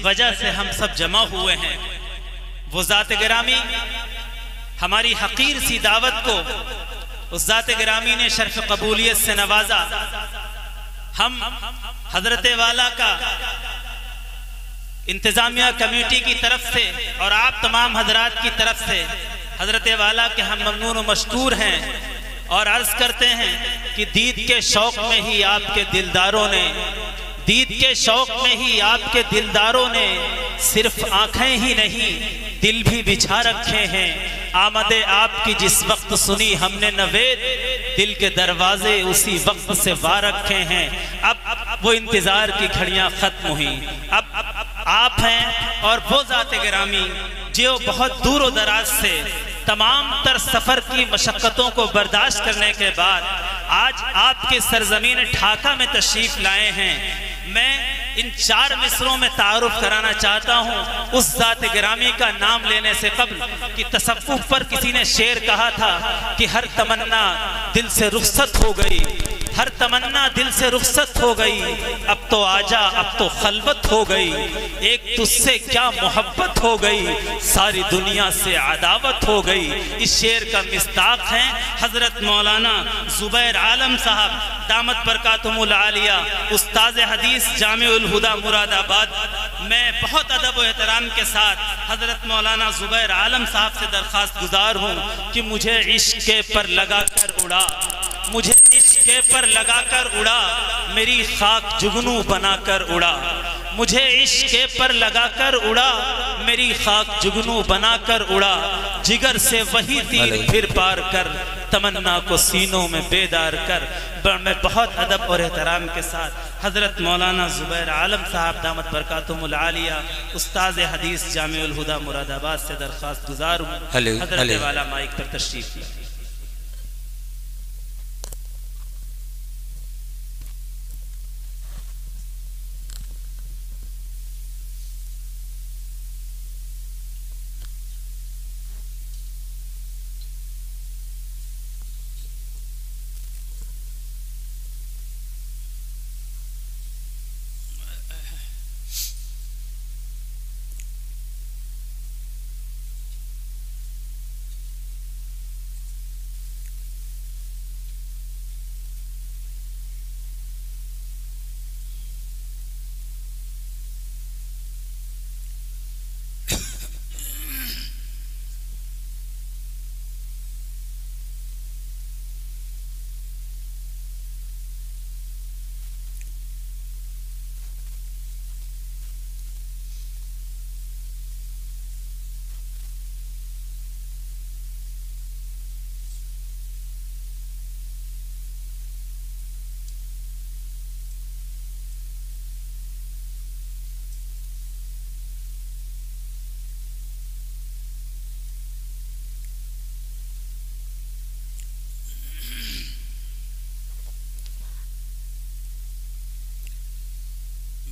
वजह से हम सब जमा हुए हैं, वो ज़ात गिरामी हमारी हकीर सी दावत को उस ज़ात गिरामी ने शर्फ कबूलियत से नवाजा। हम हजरत वाला का इंतजामिया कमेटी की तरफ से और आप तमाम हजरात की तरफ से हजरत वाला के हम ममनून व मशकूर हैं और अर्ज करते हैं कि दीद के शौक में ही आपके दिलदारों ने दिलदारों ने सिर्फ आंखें ही नहीं दिल भी बिछा रखे हैं। आमदे आपकी जिस वक्त सुनी हमने नवेद, दिल के दरवाजे उसी वक्त से वार रखे हैं। अब वो इंतजार की घड़ियां खत्म हुई, अब आप हैं और वो ज़ात गिरामी जो बहुत दूर दराज से तमाम तर सफर की मशक्क़तों को बर्दाश्त करने के बाद आज आपके सरजमीन ढाका में तशरीफ लाए हैं। मैं इन 4 मिसरों में तारुफ कराना चाहता हूँ उस ज़ात गिरामी का नाम लेने से कब्ल कि तसव्वुफ़ पर किसी ने शेर कहा था कि हर तमन्ना दिल से रुखसत हो गई, हर तमन्ना दिल से रुखसत हो गई, अब तो आजा अब तो खलवत हो गई, एक तुझसे क्या मोहब्बत हो गई, सारी दुनिया से अदावत हो गई। इस शेर का मिस्ताक हैं हजरत मौलाना जुबैर आलम साहब दामत बरकातुहुमुल आलिया, उस्ताद हदीस जामिउल हुदा मुरादाबाद। मैं बहुत अदब व एहतराम के साथ हजरत मौलाना जुबैर आलम साहब से दरख्वास्त गुजार हूँ कि मुझे इश्क के पर लगा कर उड़ा, मुझे इश्क के पर लगाकर उड़ा, मेरी खाक जुगनू बनाकर उड़ा, मुझे इश्क के पर लगाकर उड़ा, मेरी खाक जुगनू बनाकर उड़ा, जिगर से वही तीर फिर पार कर, तमन्ना को सीनों में बेदार कर। मैं बहुत अदब और एहतराम के साथ हजरत मौलाना जुबैर आलम साहब दामत बरकातुहुमुल आलिया, उस्ताद हदीस जामिउल हुदा मुरादाबाद से दरख्वास्त गुजार हूँ हजरत वाला माइक पर तशरीफ लाए।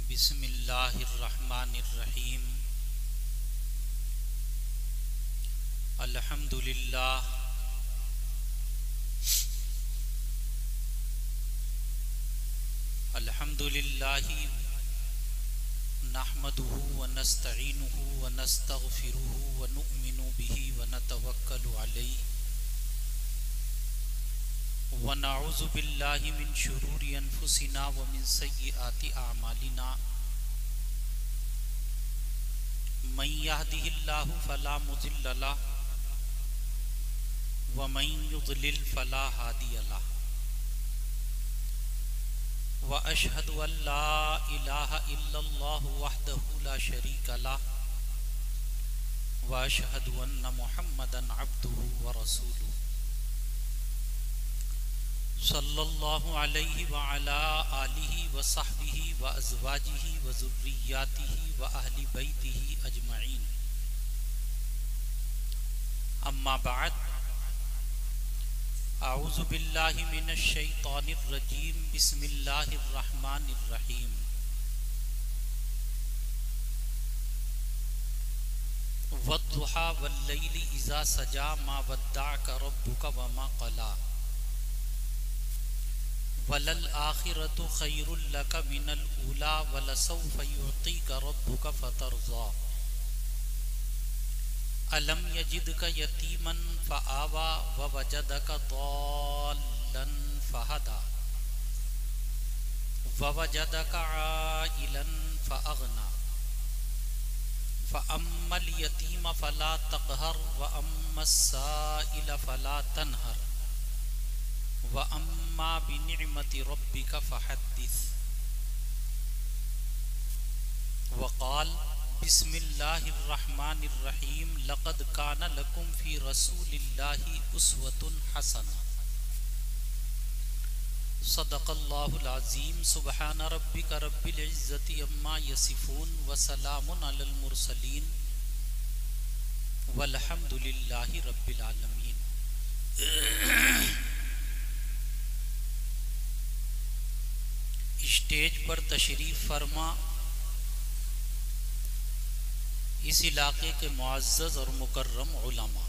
बिस्मिल्लाहिर्रहमानिर्रहीम। अल्हम्दुलिल्लाह अल्हम्दुलिल्लाहि नहमदुहु व नस्तईनुहु व नस्तगफिरुहु व नु'मिनु बिही व नतवक्कलु अलैहि व नऊज़ु बिल्लाहि मिन शुरूरि अनफुसिना व मिन सय्यिआति अअमालिना। मन यहदिहिल्लाहु फला मुज़िल्ल लहु व मन युज़लिल फला हादिय लहु व अशहदु अल्ला इलाहा इल्लल्लाहु वहदहु ला शरीका लहु व अशहदु अन्ना मुहम्मदन अब्दुहु व रसूलुहु सल्लल्लाहु अलैहि व अला आलिहि व सहबिहि व अज़वाजिहि व ज़ुर्रिय्यातिहि व अहली बैतिहि अजमईन। अम्मा बाद, अऊज़ु बिल्लाहि मिनश शैतानिर रजीम। बिस्मिल्लाहिर रहमानिर रहीम। वद्दुहा वल्लैलि इज़ा सजा मा वद्दअका रब्बुका व मा क़ला वलल आखिरतु खैरुल लका मिनल ऊला वलसौफ युतीका रब्बुका फतरज़ा अलम यजिदका यतीमन फआवा ववजदका दाल्लन फहदा ववजदका आइलन फअगना फ़अम्मल यतीम फ़ला तक़हर व अम्मस साइल फ़ला तनहर व अम्मा बिनिअमति रब्बिका फ़हद्दिस वक़ाल बिस्मिल्लाहिर्रहमानिर्रहीम लक़द कान लकुम फ़ी रसूलिल्लाहि उस्वतुन हसना सदक़ल्लाहुल अज़ीम सुब्हान रब्बिका रब्बिल इज़्ज़ति अम्मा यसिफ़ून व सलामुन अलल मुरसलीन वल्हम्दुलिल्लाहि रब्बिल आलमीन। स्टेज पर तशरीफ़ फरमा इस इलाके के मुअज़्ज़ज़ और मुकर्रम उलमा,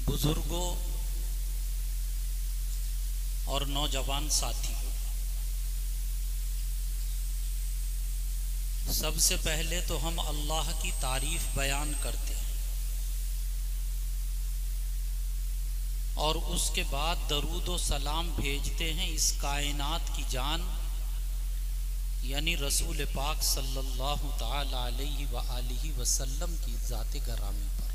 बुजुर्गों और नौजवान साथियों, सबसे पहले तो हम अल्लाह की तारीफ बयान करते हैं और उसके बाद दरूद व सलाम भेजते हैं इस कायनात की जान यानी रसूल पाक सल्लल्लाहु ताला अलैहि व आलिहि वसल्लम की ज़ात गरामी पर।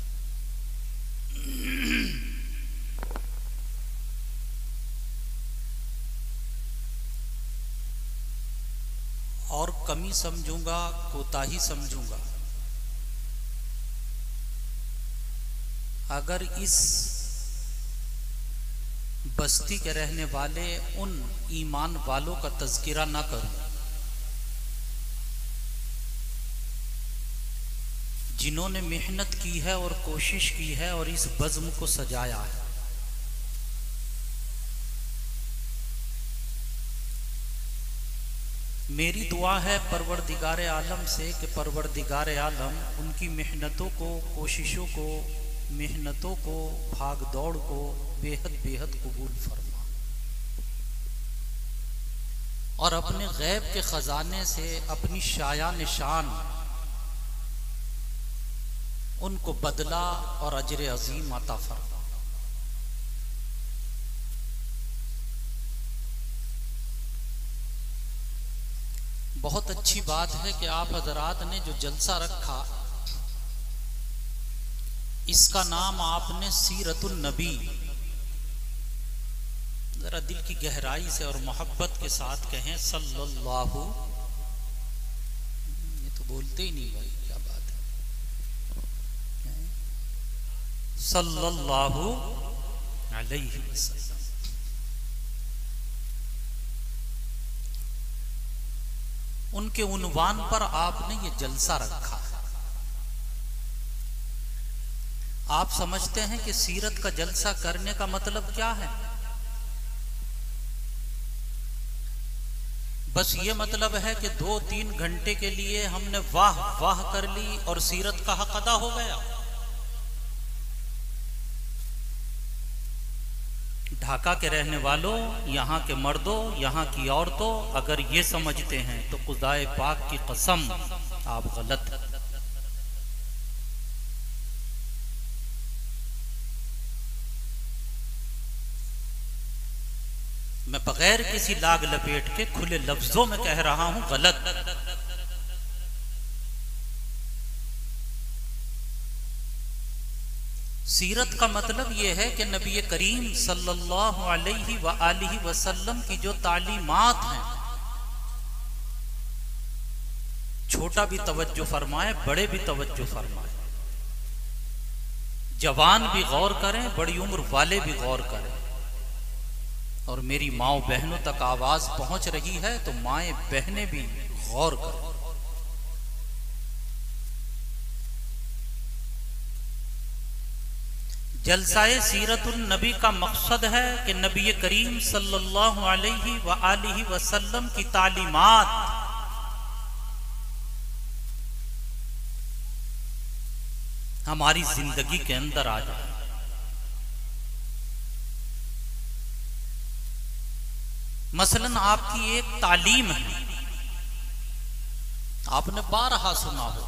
और कमी समझूंगा, कोताही समझूंगा अगर इस बस्ती के रहने वाले उन ईमान वालों का तज़किरा ना करूं जिन्होंने मेहनत की है और कोशिश की है और इस बज़्म को सजाया है। मेरी दुआ है परवरदिगार आलम से कि परवरदिगार आलम उनकी मेहनतों को, कोशिशों को, मेहनतों को, भाग दौड़ को बेहद बेहद कबूल फरमा और अपने गैब के ख़जाने से अपनी शाया निशान उनको बदला और अजर अजीम अता फरमा। बहुत अच्छी बात है कि आप हजरात ने जो जलसा रखा इसका नाम आपने सीरतुन नबी, जरा दिल की गहराई से और मोहब्बत के साथ कहें सल्लल्लाहु, ये तो बोलते ही नहीं भाई, क्या बात है, सल्लल्लाहु अलैहि वसल्लम। उनके उन्वान पर आपने ये जलसा रखा है। आप समझते हैं कि सीरत का जलसा करने का मतलब क्या है? बस ये मतलब है कि 2-3 घंटे के लिए हमने वाह वाह कर ली और सीरत का हक अदा हो गया। ढाका के रहने वालों, यहाँ के मर्दों, यहाँ की औरतों, अगर ये समझते हैं तो खुदाए पाक की कसम आप गलत हैं। मैं बगैर किसी लाग लपेट के खुले लफ्जों में कह रहा हूं, गलत। सीरत का मतलब यह है कि नबी करीम सल्लल्लाहु अलैहि व आलिहि वसल्लम की जो तालीमात हैं, छोटा भी तवज्जो फरमाए, बड़े भी तवज्जो फरमाए, जवान भी गौर करें, बड़ी उम्र वाले भी गौर करें। और मेरी माओ बहनों तक आवाज पहुंच रही है तो माएं बहनें भी गौर करें। जलसाए सीरतुन नबी का मकसद है कि नबी करीम सल्लल्लाहु अलैहि व आलिहि वसल्लम की तालीमात हमारी जिंदगी के अंदर आ जाए। मसलन आपकी एक तालीम है, आपने बारहा सुना हो,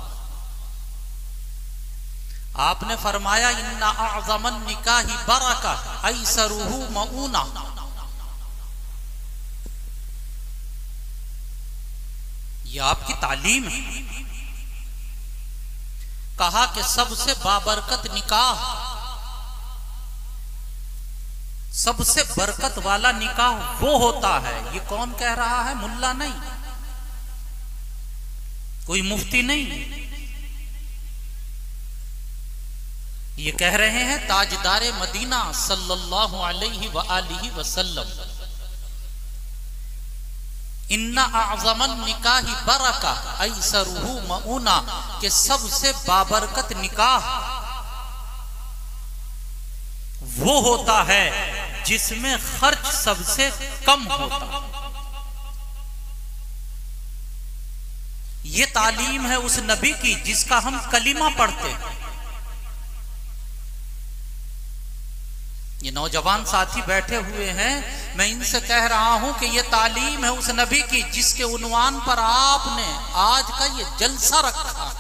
आपने फरमाया इन्ना अअज़मन निकाही बरका ऐसरुहु मऊना। ये आपकी तालीम है। कहा कि सबसे बाबरकत निकाह, सबसे बरकत वाला निकाह वो होता है। ये कौन कह रहा है? मुल्ला नहीं, कोई मुफ्ती नहीं, ये कह रहे हैं ताजदार मदीना सल्लल्लाहु अलैहि वआलिहि वसल्लम। इन्ना अअज़मन निकाही बरका ऐसरुहु मऊना, के सबसे बाबरकत निकाह वो होता है जिसमें खर्च सबसे कम होता। ये तालीम है उस नबी की जिसका हम कलीमा पढ़ते हैं। ये नौजवान साथी बैठे हुए हैं, मैं इनसे कह रहा हूं कि ये तालीम है उस नबी की जिसके उन्वान पर आपने आज का ये जलसा रखा।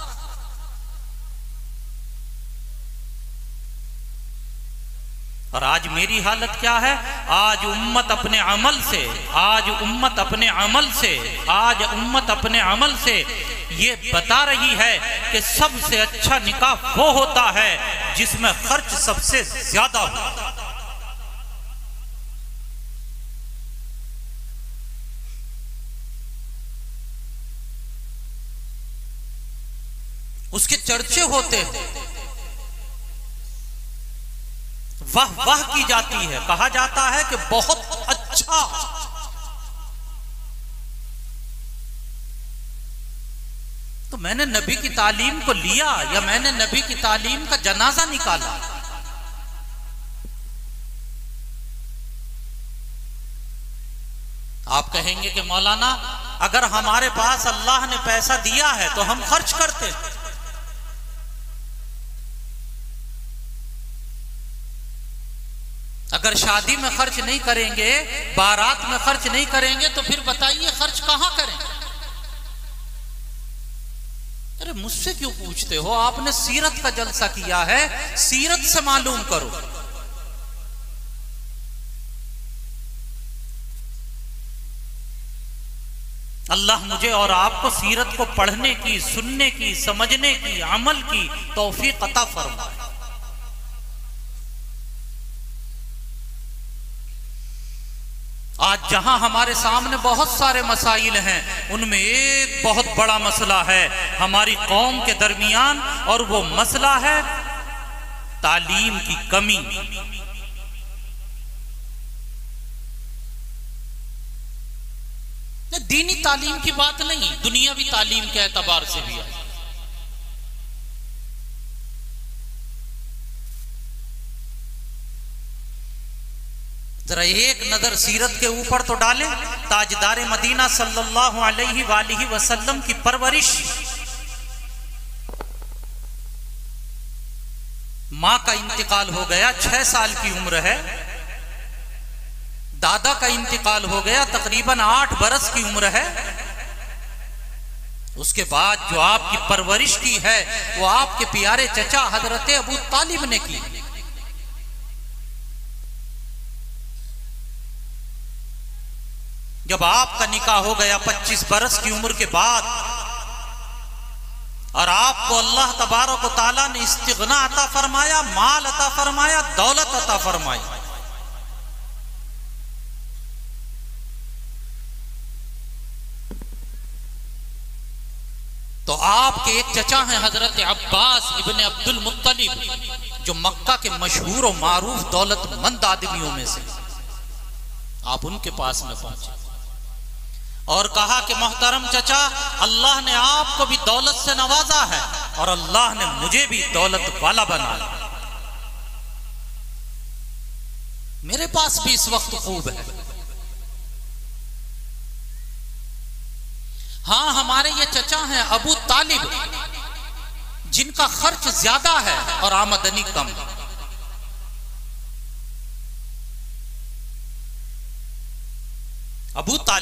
और आज मेरी हालत क्या है? आज उम्मत अपने अमल से, आज उम्मत अपने अमल से, आज उम्मत अपने अमल से ये बता रही है कि सबसे अच्छा निकाह वो होता है जिसमें खर्च सबसे ज्यादा हो। उसके चर्चे होते हैं, वाह वाह की जाती है, कहा जाता है कि बहुत अच्छा। तो मैंने नबी की तालीम को लिया या मैंने नबी की तालीम का जनाजा निकाला? आप कहेंगे कि मौलाना अगर हमारे पास अल्लाह ने पैसा दिया है तो हम खर्च करते हैं। अगर शादी में खर्च नहीं करेंगे, बारात में खर्च नहीं करेंगे, तो फिर बताइए खर्च कहां करें? अरे मुझसे क्यों पूछते हो? आपने सीरत का जलसा किया है, सीरत से मालूम करो। अल्लाह मुझे और आपको सीरत को पढ़ने की, सुनने की, समझने की, अमल की तौफीक अता फरमाए। आज जहां हमारे सामने बहुत सारे मसाइल हैं, उनमें एक बहुत बड़ा मसला है हमारी कौम के दरमियान, और वो मसला है तालीम की कमी। दीनी तालीम की बात नहीं, दुनियावी तालीम के एतबार से भी है। जरा एक नजर सीरत के ऊपर तो डालें। ताजदार मदीना सल्लल्लाहु अलैहि वालिहि वसल्लम की परवरिश, मां का इंतकाल हो गया, 6 साल की उम्र है। दादा का इंतकाल हो गया, तकरीबन 8 बरस की उम्र है। उसके बाद जो आपकी परवरिश की है वो आपके प्यारे चचा हजरत अबू तालिब ने की। जब आपका निकाह हो गया 25 बरस की उम्र के बाद, और आपको अल्लाह तबारक व तआला ने इस्तिग़ना अता फरमाया, माल अता फरमाया, दौलत अता फरमाई, तो आपके एक चचा हैं हजरत अब्बास इब्ने अब्दुल मुत्तलिब, जो मक्का के मशहूर और मारूफ दौलतमंद आदमियों में से। आप उनके पास में पहुंचे और कहा कि मोहतरम चचा, अल्लाह ने आपको भी दौलत से नवाजा है और अल्लाह ने मुझे भी दौलत वाला बनाया। मेरे पास भी इस वक्त खूब है। हाँ, हमारे ये चचा हैं अबू तालिब, जिनका खर्च ज्यादा है और आमदनी कम।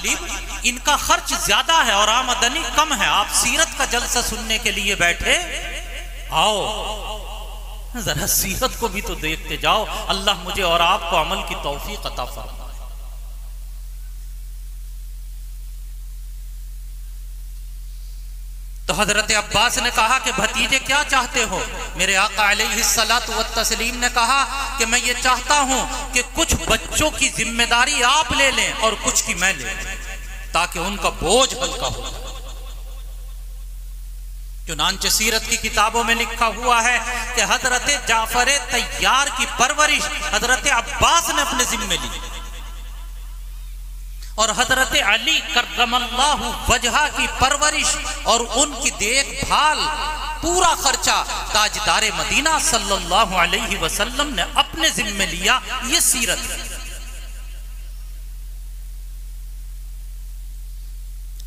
तालिब, इनका खर्च ज्यादा है और आमदनी कम है, आप सीरत का जलसा सुनने के लिए बैठे, आओ जरा सीरत को भी तो देखते जाओ। अल्लाह मुझे और आपको अमल की तौफीक अता फरमाए। तो हजरत अब्बास ने कहा कि भतीजे क्या चाहते हो? मेरे आका अलैहिस्सलातु वत्तस्लीम ने कहा कि मैं ये चाहता हूं कि कुछ बच्चों की जिम्मेदारी आप ले लें और कुछ की मैं ले लें, ताकि उनका बोझ हल्का हो। चुनांचे सीरत की किताबों में लिखा हुआ है कि हजरत जाफर तैयार की परवरिश हजरत अब्बास ने अपने जिम्मे ली और हजरत अली कर्रमल्लाहु वजहा की परवरिश और उनकी देखभाल, पूरा खर्चा ताजदार मदीना सल्लल्लाहु अलैहि वसल्लम ने अपने जिम्मे लिया। ये सीरत है।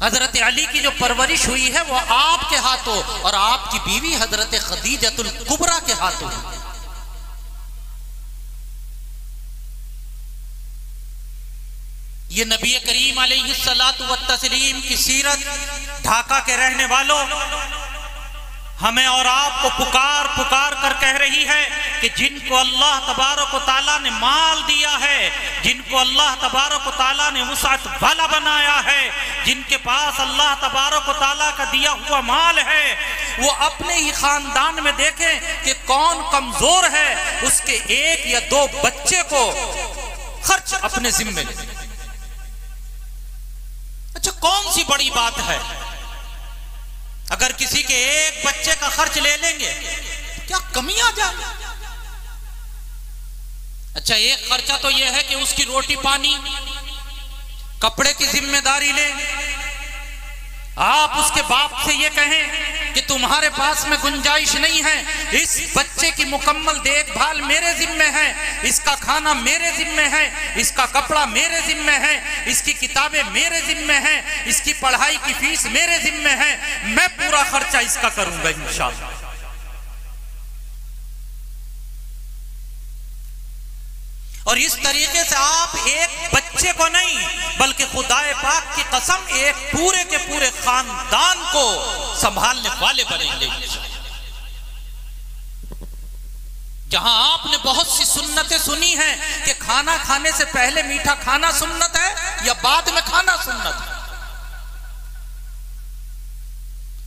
हजरत अली की जो परवरिश हुई है वो आपके हाथों और आपकी बीवी हजरत खदीजतुल कुबरा के हाथों। ये नबी करीम अलैहिस्सलातु वत्तस्लीम की सीरत ढाका के रहने वालों हमें और आपको पुकार पुकार कर कह रही है कि जिनको अल्लाह तबारक व तआला ने माल दिया है, जिनको अल्लाह तबारक व तआला ने वुसअत वाला बनाया है, जिनके पास अल्लाह तबारक व तआला का दिया हुआ माल है, वो अपने ही खानदान में देखें कि कौन कमजोर है, उसके एक या दो बच्चे को खर्च अपने जिम्मे ले। अच्छा, कौन सी बड़ी बात है अगर किसी के एक बच्चे का खर्च ले लेंगे, क्या कमी आ जाए? अच्छा, एक खर्चा तो यह है कि उसकी रोटी पानी कपड़े की जिम्मेदारी ले। आप उसके बाप से ये कहें कि तुम्हारे पास में गुंजाइश नहीं है, इस बच्चे की मुकम्मल देखभाल मेरे जिम्मे है, इसका खाना मेरे जिम्मे है, इसका कपड़ा मेरे जिम्मे है, इसकी किताबें मेरे जिम्मे है, इसकी पढ़ाई की फीस मेरे जिम्मे है, मैं पूरा खर्चा इसका करूंगा इंशाअल्लाह। और इस तरीके से आप एक बच्चे को नहीं बल्कि खुदाए पाक की कसम एक पूरे के पूरे खानदान को संभालने वाले बनेंगे। जहां आपने बहुत सी सुन्नतें सुनी हैं कि खाना खाने से पहले मीठा खाना सुन्नत है या बाद में खाना सुन्नत है,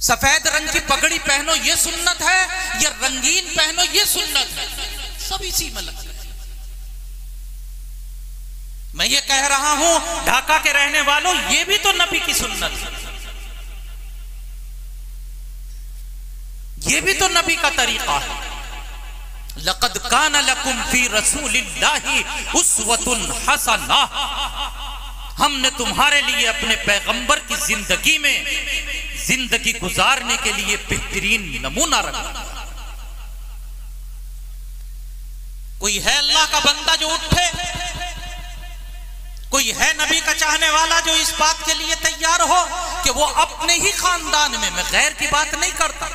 सफेद रंग की पगड़ी पहनो ये सुन्नत है या रंगीन पहनो ये सुन्नत है, सब इसी में लगता है। मैं ये कह रहा हूं ढाका के रहने वालों, ये भी तो नबी की सुन्नत है, ये भी तो नबी का तरीका है। लक़द कान लकुम फी रसूलिल्लाहि उस्वतुन हसना, हमने तुम्हारे लिए अपने पैगंबर की जिंदगी में जिंदगी गुजारने के लिए बेहतरीन नमूना रखा। कोई है अल्लाह का बंदा जो उठे, कोई है नबी का चाहने वाला जो इस बात के लिए तैयार हो कि वो अपने ही खानदान में, मैं गैर की बात नहीं करता,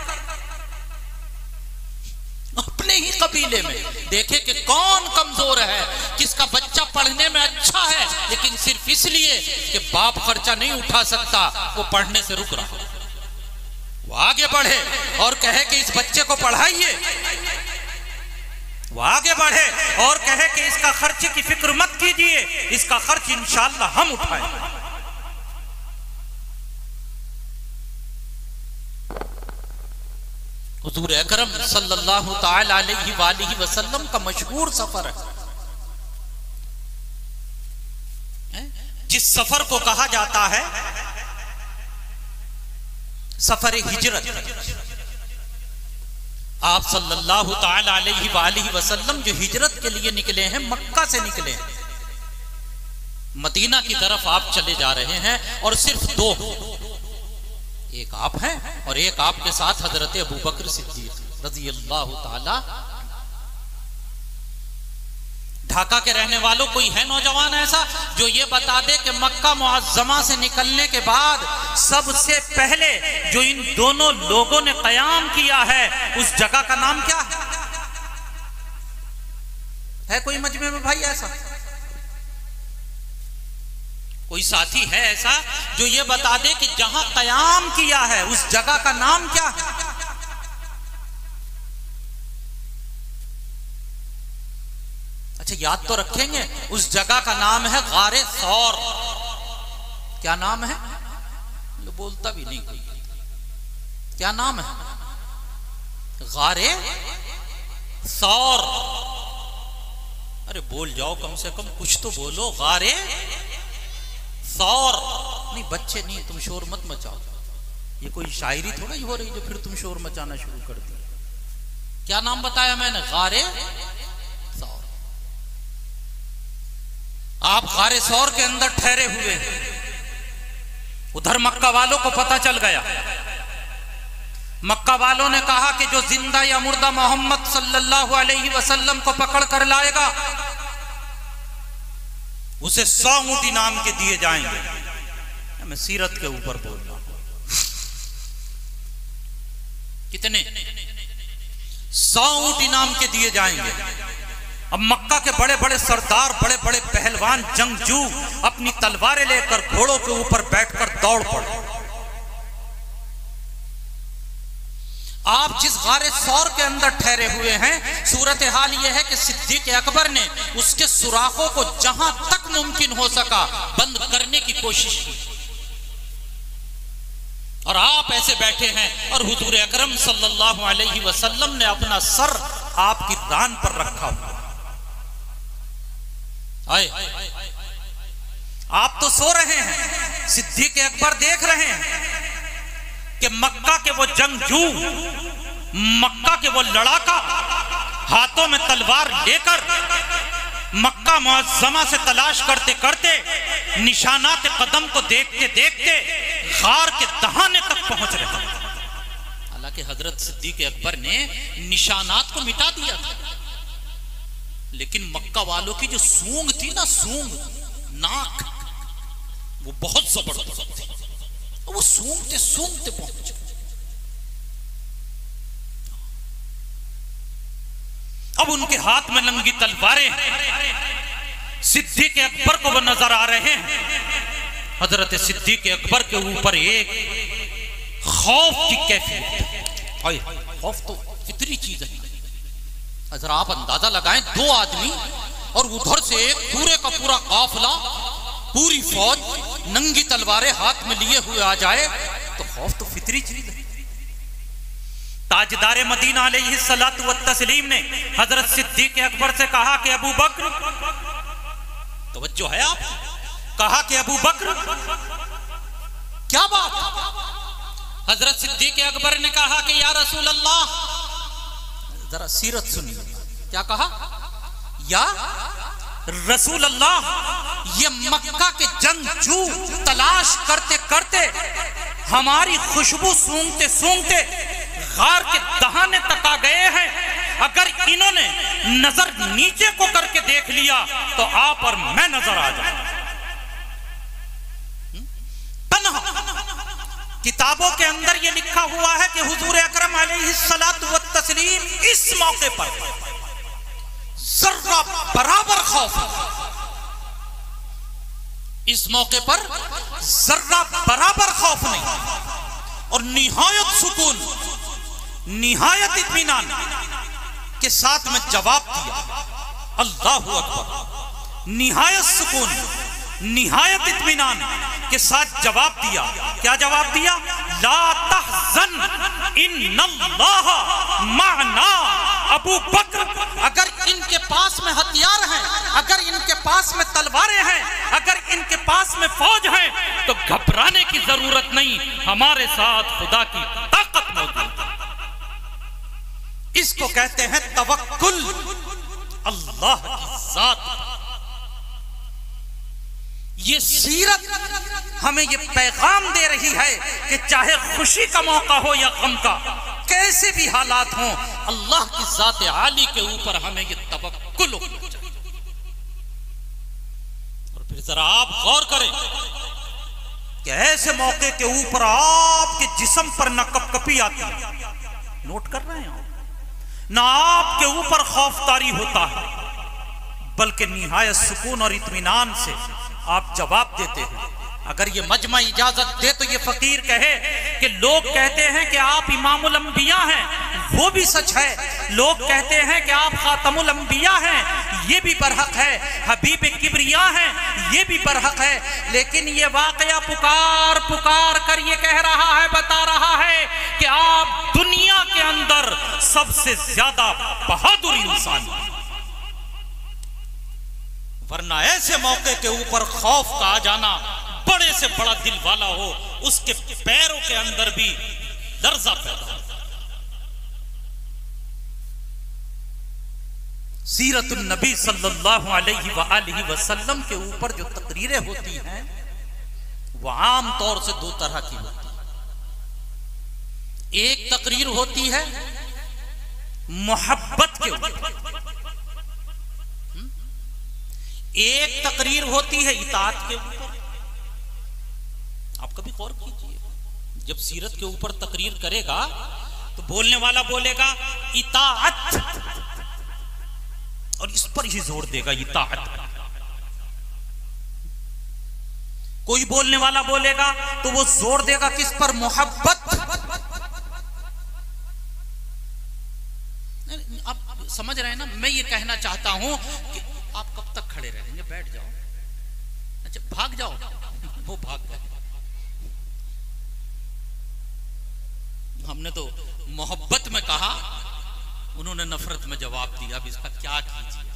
अपने ही कबीले में देखे कि कौन कमजोर है, किसका बच्चा पढ़ने में अच्छा है लेकिन सिर्फ इसलिए कि बाप खर्चा नहीं उठा सकता वो पढ़ने से रुक रहा, वो आगे बढ़े और कहे कि इस बच्चे को पढ़ाइए, वो आगे बढ़े और कहे कि इसका खर्चे की फिक्र मत कीजिए, इसका खर्च इंशाअल्लाह हम उठाएंगे। हुजूर अकरम सल्लल्लाहु ताला अलैहि वालिहि वसल्लम का मशहूर सफर है, जिस सफर को कहा जाता है सफर हिजरत। आप सल्लल्लाहु ताला अलैहि वालिहि वसल्लम जो हिजरत के लिए निकले हैं, मक्का से निकले हैं, मदीना की तरफ आप चले जा रहे हैं और सिर्फ दो, एक आप हैं और एक आपके साथ हजरत अबू बकर सिद्दीक रज़ी अल्लाह ताला। ढाका के रहने वालों, कोई है नौजवान ऐसा जो ये बता दे कि मक्का मुअज़्ज़मा से निकलने के बाद सबसे पहले जो इन दोनों लोगों ने कयाम किया है उस जगह का नाम क्या है कोई मजमे में भाई ऐसा? कोई साथी है ऐसा जो ये बता दे कि जहां कयाम किया है उस जगह का नाम क्या है? अच्छा याद तो रखेंगे, उस जगह का नाम है गारे सौर। क्या नाम है? ये बोलता भी नहीं कोई। क्या नाम है? गारे सौर। अरे बोल जाओ, कम से कम कुछ तो बोलो। गारे सौर। नहीं बच्चे नहीं, तुम शोर मत मचाओ। ये कोई शायरी थोड़ा ही हो रही जो फिर तुम शोर मचाना शुरू कर दिया। क्या नाम बताया मैंने? गारे सौर। आप गारे सौर के अंदर ठहरे हुए हैं। उधर मक्का वालों को पता चल गया। मक्का वालों ने कहा कि जो जिंदा या मुर्दा मोहम्मद सल्लल्लाहु अलैहि वसल्लम को पकड़ कर लाएगा उसे 100 ऊंट इनाम के दिए जाएंगे। मैं सीरत के ऊपर बोल रहा हूं। कितने? 100 ऊंट इनाम के दिए जाएंगे। अब मक्का के बड़े बड़े सरदार, बड़े बड़े पहलवान, जंगजू अपनी तलवारें लेकर घोड़ों के ऊपर बैठकर दौड़ पड़े। आप जिस गारे सौर के अंदर ठहरे हुए हैं, सूरत हाल यह है कि सिद्दीक अकबर ने उसके सुराखों को जहां तक मुमकिन हो सका बंद करने की कोशिश की। और आप ऐसे बैठे हैं और हुजूर अकरम सल्लल्लाहु अलैहि वसल्लम ने अपना सर आपकी रान पर रखा हुआ। आप तो सो रहे हैं, सिद्दीक अकबर देख रहे हैं कि मक्का के वो जंगजू, मक्का के वो लड़ाका हाथों में तलवार लेकर मक्का मुअज्जमा से तलाश करते करते, निशानात कदम को देखते देखते गार के दहाने तक पहुंच रहे हैं। हालांकि हजरत सिद्दीक अकबर ने निशानात को मिटा दिया था, लेकिन मक्का वालों की जो सूंग थी ना, सूंग, नाक, वो बहुत जबरदस्त थी। वो सूंघते सूंघते पहुंच गए। अब उनके हाथ में नंगी तलवारें, सिद्दीक अकबर को वो नजर आ रहे हैं। हजरत सिद्दीक अकबर के ऊपर एक खौफ की कैफियत। खौफ तो फितरी चीज है। अगर आप अंदाजा लगाएं, 2 आदमी और उधर से एक पूरे का पूरा काफिला, पूरी फौज नंगी तलवारें हाथ में लिए हुए आ जाए तो खौफ तो फितरी चीज है। ताजदार मदीना अलैहिस्सलातु वत्तस्लीम ने हजरत सिद्दीक अकबर से कहा कि अबू बकर, तवज्जो है आप, कहा कि अबू बकर क्या बात? हजरत सिद्दीक अकबर ने कहा कि या रसूल अल्लाह, जरा सीरत सुनिए, क्या कहा? या रसूल अल्लाह, ये मक्का के जंगजू तलाश करते करते हमारी खुशबू सूंघते सूंघते गार के दहाने तक आ गए हैं। अगर इन्होंने नजर नीचे को करके देख लिया तो आप और मैं नजर आ जाए। किताबों के अंदर यह लिखा हुआ है कि हुजूर अकरम अलैहिस्सलातु वत्तस्लीम इस मौके पर जर्रा बराबर खौफ, इस मौके पर जर्रा बराबर खौफ नहीं और निहायत सुकून, निहायत इत्मीनान के साथ में जवाब दिया, अल्लाहु अकबर। निहायत सुकून, निहायत इत्मीनान के साथ जवाब दिया। क्या जवाब दिया? ला तहज़न इन्नल्लाह माना। अबू बकर, अगर इनके पास में हथियार हैं, अगर इनके पास में तलवारें हैं, अगर इनके पास में फौज है तो घबराने की जरूरत नहीं, हमारे साथ खुदा की ताकत मौजूद है। इसको कहते हैं तवक्कुल अल्लाह की जात। ये सीरत हमें ये पैगाम दे रही है कि चाहे खुशी का मौका हो या गम का, कैसे भी हालात हों, अल्लाह की जात आली के ऊपर हमें ये तवक्कुल होना चाहिए। और फिर जरा आप गौर करें कि ऐसे मौके के ऊपर आपके जिस्म पर न कपकपी आती है, नोट कर रहे हैं, ना आपके ऊपर खौफतारी होता है, बल्कि निहायत सुकून और इत्मीनान से आप जवाब देते हैं। अगर ये मजमा इजाजत दे तो ये फकीर कहे कि लोग कहते हैं कि आप इमामुल अंबिया हैं, वो भी सच है। लोग कहते हैं कि आप खातमुल अंबिया हैं, ये भी बरहक है। हबीब किबरिया हैं, ये भी बरहक है। लेकिन ये वाकया पुकार पुकार कर ये कह रहा है, बता रहा है कि आप दुनिया के अंदर सबसे ज्यादा बहादुर इंसान हैं। वरना ऐसे मौके के ऊपर खौफ का आ जाना, बड़े से बड़ा दिल वाला हो, उसके पैरों के अंदर भी लर्जा पैदा होता है। सीरतुन नबी सल्लल्लाहु अलैहि वसल्लम के ऊपर जो तकरीरें होती हैं वो आम तौर से दो तरह की होती है। एक तकरीर होती है मोहब्बत के ऊपर, एक तकरीर होती है इताअत के ऊपर। आप कभी गौर कीजिए, जब सीरत के ऊपर तकरीर करेगा तो बोलने वाला बोलेगा इताअत, और इस पर ही जोर देगा इताअत। कोई बोलने वाला बोलेगा तो वो जोर देगा किस पर? मोहब्बत। आप समझ रहे हैं ना? मैं ये कहना चाहता हूं कि आप कब तक खड़े रहेंगे? बैठ जाओ। अच्छा भाग जाओ, वो भाग गए। हमने तो मोहब्बत में कहा, उन्होंने नफरत में जवाब दिया। अब इसका क्या कीजिए?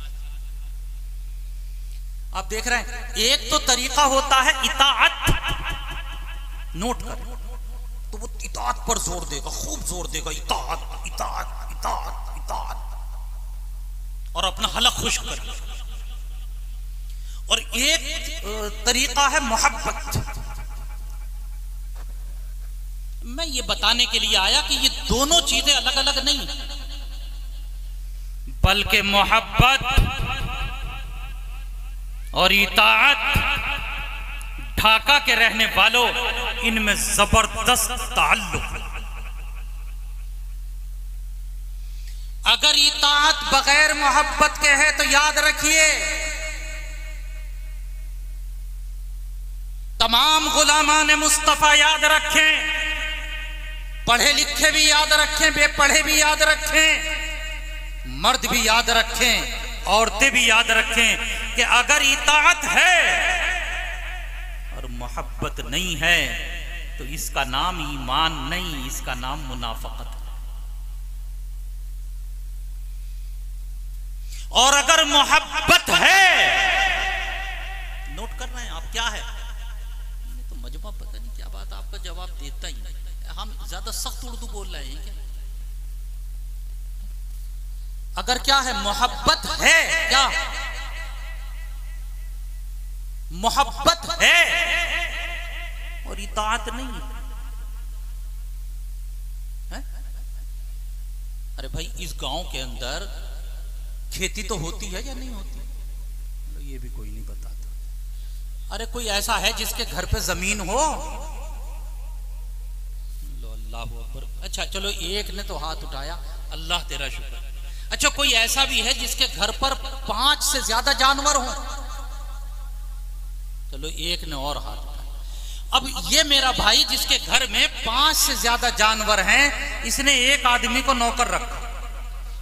आप देख रहे हैं, एक तो तरीका होता है इताअत, नोट कर, तो वो इताअत पर जोर देगा, खूब जोर देगा, इताअत इताअत इताअत इताअत, और अपना हलक खुश कर। और एक तरीका है मोहब्बत। मैं ये बताने के लिए आया कि ये दोनों चीजें अलग अलग नहीं, बल्कि मोहब्बत और इताअत ढाका के रहने वालों, इनमें जबरदस्त ताल्लुक। अगर इताअत बगैर मोहब्बत के है तो याद रखिए तमाम गुलामान मुस्तफा याद रखें, पढ़े लिखे भी याद रखें, बेपढ़े भी याद रखें, मर्द भी याद रखें, औरतें भी याद रखें कि अगर इताअत है और मोहब्बत नहीं है तो इसका नाम ईमान नहीं, इसका नाम मुनाफकत है। और अगर मोहब्बत है, नोट कर रहे हैं आप क्या है? तो मजमा पता नहीं क्या बात, आपका जवाब देता ही नहीं। हम ज्यादा सख्त उर्दू बोल रहे हैं क्या? अगर क्या है? मोहब्बत है, क्या मोहब्बत है और इताअत नहीं है? अरे भाई, इस गांव के अंदर खेती तो होती है या नहीं होती? ये भी कोई नहीं बताता। अरे कोई ऐसा है जिसके घर पे जमीन हो? अच्छा चलो, एक ने तो हाथ उठाया, अल्लाह तेरा शुक्र। अच्छा, कोई ऐसा भी है जिसके घर पर 5 से ज्यादा जानवर हो? चलो, एक ने और हाथ उठाया। अब ये मेरा भाई जिसके घर में 5 से ज्यादा जानवर हैं, इसने एक आदमी को नौकर रखा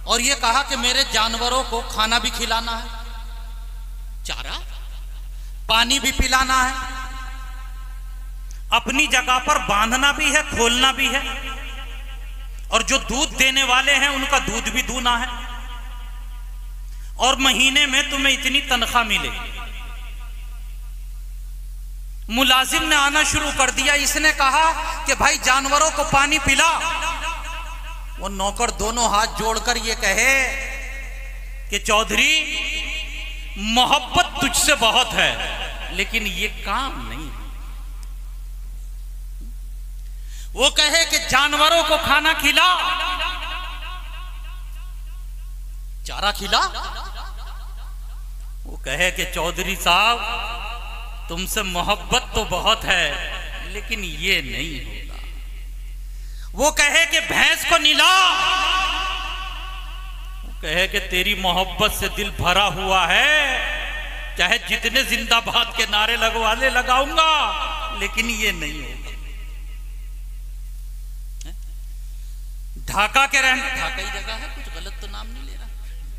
और ये कहा कि मेरे जानवरों को खाना भी खिलाना है, चारा पानी भी पिलाना है, अपनी जगह पर बांधना भी है, खोलना भी है, और जो दूध देने वाले हैं उनका दूध भी दूना है, और महीने में तुम्हें इतनी तनख्वाह मिलेगी। मुलाजिम ने आना शुरू कर दिया। इसने कहा कि भाई जानवरों को पानी पिला। वो नौकर दोनों हाथ जोड़कर ये कहे कि चौधरी, मोहब्बत तुझसे बहुत है लेकिन ये काम नहीं। वो कहे कि जानवरों को खाना खिला, चारा खिला। वो कहे कि चौधरी साहब, तुमसे मोहब्बत तो बहुत है लेकिन ये नहीं होगा। वो कहे कि भैंस को निला। वो कहे कि तेरी मोहब्बत से दिल भरा हुआ है चाहे जितने जिंदाबाद के नारे लगवाने लगाऊंगा, लेकिन ये नहीं होगा। ढाका के रहने, ढाका ही जगह है, कुछ गलत तो नाम नहीं ले रहा,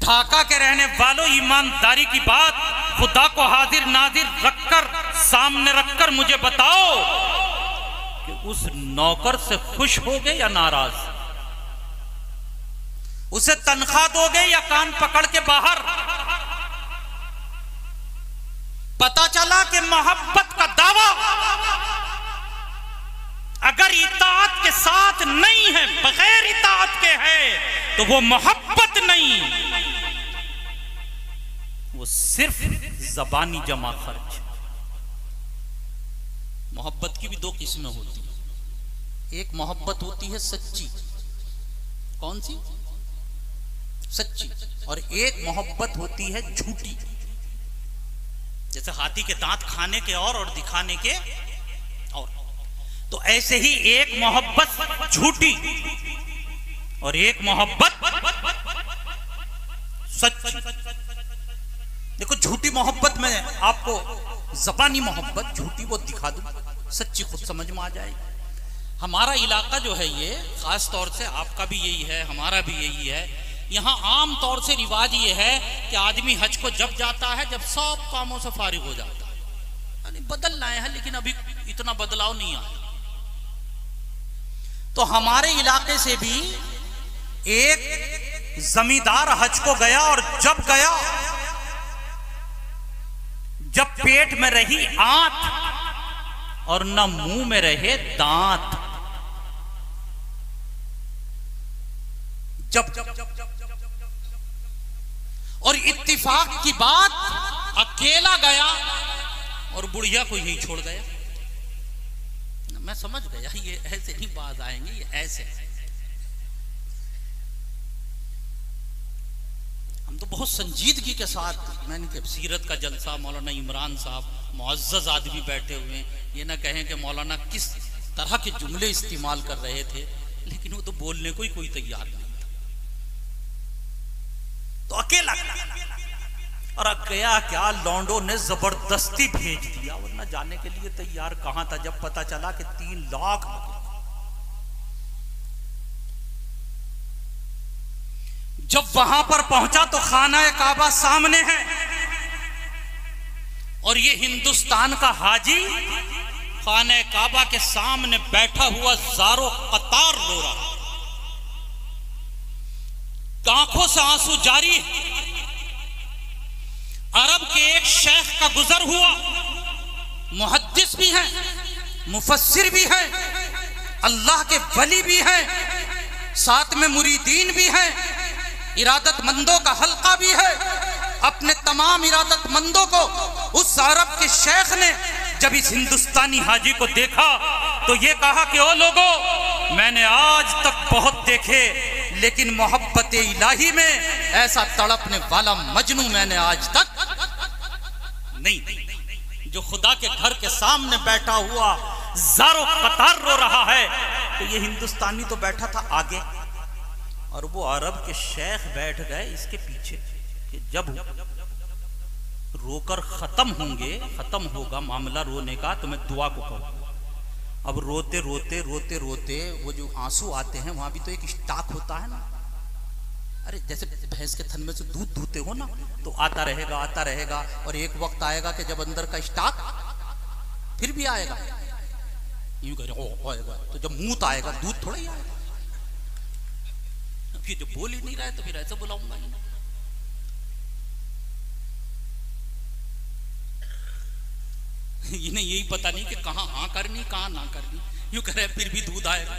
ढाका के रहने वालों, ईमानदारी की बात खुदा को हाजिर नाजिर रखकर, सामने रखकर मुझे बताओ कि उस नौकर से खुश होगे या नाराज? उसे तनख्वाह दोगे या कान पकड़ के बाहर? पता चला कि मोहब्बत का दावा अगर इताअत के साथ नहीं है, बगैर इताअत के है, तो वो मोहब्बत नहीं, वो सिर्फ ज़बानी जमा खर्च। मोहब्बत की भी दो किस्में होती हैं। एक मोहब्बत होती है सच्ची, कौन सी? सच्ची। और एक मोहब्बत होती है झूठी। जैसे हाथी के दांत खाने के और दिखाने के और। तो ऐसे ही एक मोहब्बत झूठी और एक मोहब्बत सच्ची। देखो, झूठी मोहब्बत में आपको ज़बानी मोहब्बत झूठी वो दिखा दूं, सच्ची खुद समझ में आ जाएगी। हमारा इलाका जो है ये, खास तौर से आपका भी यही है, हमारा भी यही है, यहाँ आम तौर से रिवाज ये है कि आदमी हज को जब जाता है जब सब कामों से फारिग हो जाता है। यानी बदल लाए हैं, लेकिन अभी इतना बदलाव नहीं आया। तो हमारे इलाके से भी एक जमींदार हज को गया, और जब गया, जब पेट में रही आंत और न मुंह में रहे दांत, जब और इत्तिफाक की बात अकेला गया और बुढ़िया को यहीं छोड़ गया। मैं समझ गया ये ऐसे नहीं बाज आएंगे, ये ऐसे। हम तो बहुत संजीदगी के साथ, मैंने कहा सीरत का जलसा, मौलाना इमरान साहब मुअज़्ज़ज़ आदमी बैठे हुए हैं, ये ना कहें कि मौलाना किस तरह के जुमले इस्तेमाल कर रहे थे, लेकिन वो तो बोलने को ही कोई तैयार नहीं था। तो अकेला और गया क्या, लौंडो ने जबरदस्ती भेज दिया, वरना जाने के लिए तैयार कहां था। जब पता चला कि 3 लाख, जब वहां पर पहुंचा तो खाना काबा सामने है, और ये हिंदुस्तान का हाजी खाना काबा के सामने बैठा हुआ ज़ारो कतार रो रहा, आंखों से आंसू जारी है। अरब के एक शेख का गुजर हुआ, मुहद्दिस भी हैं, मुफस्सिर भी हैं, अल्लाह के वली भी हैं, साथ में मुरीदीन भी हैं, इरादतमंदों का हल्का भी है। अपने तमाम इरादतमंदों को उस अरब के शेख ने जब इस हिंदुस्तानी हाजी को देखा तो ये कहा कि ओ लोगों, मैंने आज तक बहुत देखे, लेकिन मोहब्बत इलाही में ऐसा तड़पने वाला मजनू मैंने आज तक नहीं। जो खुदा के घर के सामने बैठा हुआ ज़ारो कतार रो रहा है, तो ये हिंदुस्तानी तो बैठा था आगे, और वो अरब के शेख बैठ गए इसके पीछे कि जब रोकर खत्म होंगे, खत्म होगा मामला रोने का, तो मैं दुआ को कहूँ। अब रोते रोते रोते रोते वो जो आंसू आते हैं, वहां भी तो एक स्टॉक होता है ना। अरे जैसे भैंस के थन में से दूध धोते हो ना, तो आता रहेगा, और एक वक्त आएगा कि जब अंदर का स्टॉक फिर भी आएगा, यूं कह रहे आएगा, तो जब मुंह आएगा दूध थोड़ा ही आएगा। फिर जब बोल ही नहीं रहा है तो फिर ऐसे बुलाऊंगा ही। इन्हें यही पता नहीं कि कहां हाँ करनी कहां ना करनी, यूं कह रहे फिर भी दूध आएगा।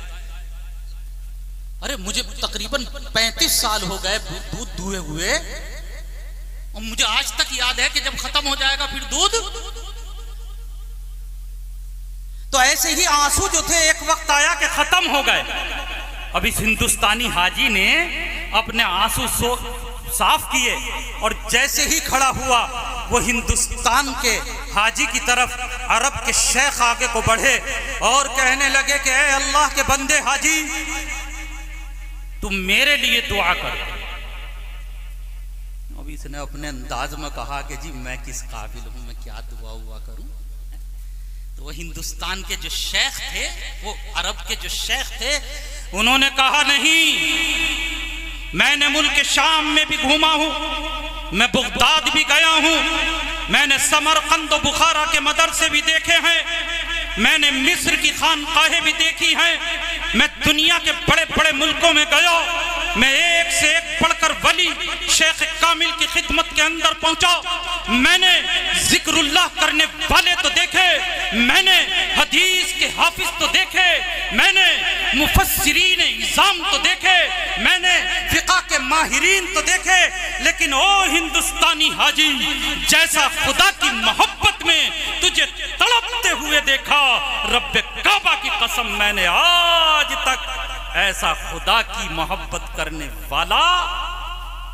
अरे मुझे तकरीबन 35 साल हो गए दूध दुए हुए, और मुझे आज तक याद है कि जब खत्म हो जाएगा फिर दूध। तो ऐसे ही आंसू जो थे एक वक्त आया कि खत्म हो गए। अब इस हिंदुस्तानी हाजी ने अपने आंसू साफ किए, और जैसे ही खड़ा हुआ वो हिंदुस्तान के हाजी की तरफ अरब के शेख आगे को बढ़े और कहने लगे कि ऐ अल्लाह के बंदे हाजी, तुम मेरे लिए दुआ करो। अब इसने अपने अंदाज में कहा कि जी मैं किस काबिल हूं, मैं क्या दुआ हुआ करूं। तो वो हिंदुस्तान के जो शेख थे, वो अरब के जो शेख थे, उन्होंने कहा नहीं, मैंने मुल्क शाम में भी घूमा हूं, मैं बगदाद भी गया हूं, मैंने समरकंद और बुखारा के मदरसे भी देखे हैं, मैंने मिस्र की खानकाहें भी देखी हैं, मैं दुनिया के बड़े बड़े मुल्कों में गया, मैं एक से एक पढ़कर वली शेख कामिल की खिदमत के अंदर पहुंचा, मैंने जिक्रुल्लाह करने वाले तो देखे, मैंने हदीस के हाफिज तो देखे, मैंने मुफस्सिरीन इज़ाम तो देखे, मैंने फिक़ह के माहिरीन तो देखे, लेकिन ओ हिंदुस्तानी हाजी, जैसा खुदा की मोहब्बत में तुझे तड़पते हुए देखा, रब्बे काबा की कसम मैंने आज तक ऐसा खुदा की मोहब्बत करने वाला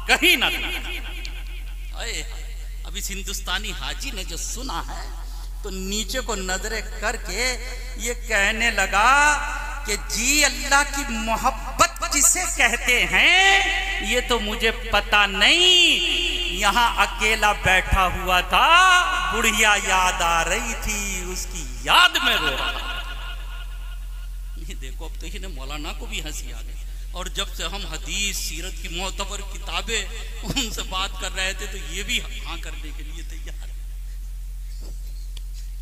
कहीं ना था। अब इस हिंदुस्तानी हाजी ने जो सुना है तो नीचे को नजरें करके ये कहने लगा कि जी अल्लाह की मोहब्बत जिसे कहते हैं ये तो मुझे पता नहीं, यहाँ अकेला बैठा हुआ था, बुढ़िया याद आ रही थी, उसकी याद में रो रहा था। ये देखो, अब तो ही मौलाना को भी हंसी आ गई। और जब से हम हदीस सीरत की मोतबर किताबें उनसे बात कर रहे थे तो ये भी हाँ करने के लिए तैयार।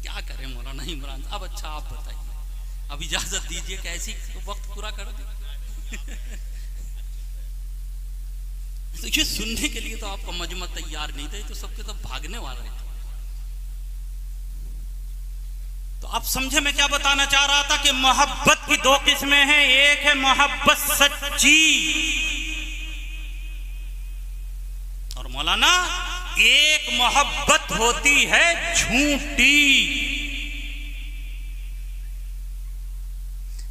क्या करें मौलाना इमरान साहब, अच्छा आप बताइए, अब इजाजत दीजिए कि ऐसी वक्त पूरा कर दे। तो ये सुनने के लिए तो आपका मजमा तैयार नहीं था, तो सबके सब भागने वाले थे। तो आप समझे मैं क्या बताना चाह रहा था कि मोहब्बत की दो किस्में हैं, एक है मोहब्बत सच्ची, और मौलाना एक मोहब्बत होती है झूठी।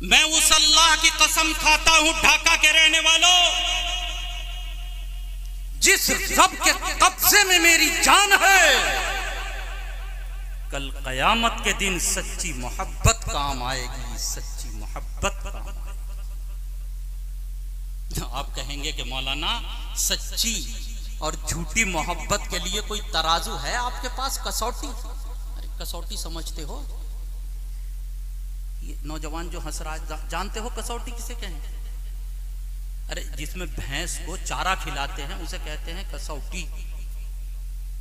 मैं उस अल्लाह की कसम खाता हूं, ढाका के रहने वालों, जिस रब के कब्जे में मेरी जान है, कल कयामत के दिन सच्ची मोहब्बत काम आएगी, सच्ची मोहब्बत काम आएगी। आप कहेंगे कि मौलाना सच्ची और झूठी मोहब्बत के लिए कोई तराजू है आपके पास, कसौटी? अरे कसौटी समझते हो? ये नौजवान जो हंस रहा है, जानते हो कसौटी किसे कहें? अरे जिसमें भैंस को चारा खिलाते हैं उसे कहते हैं कसौटी।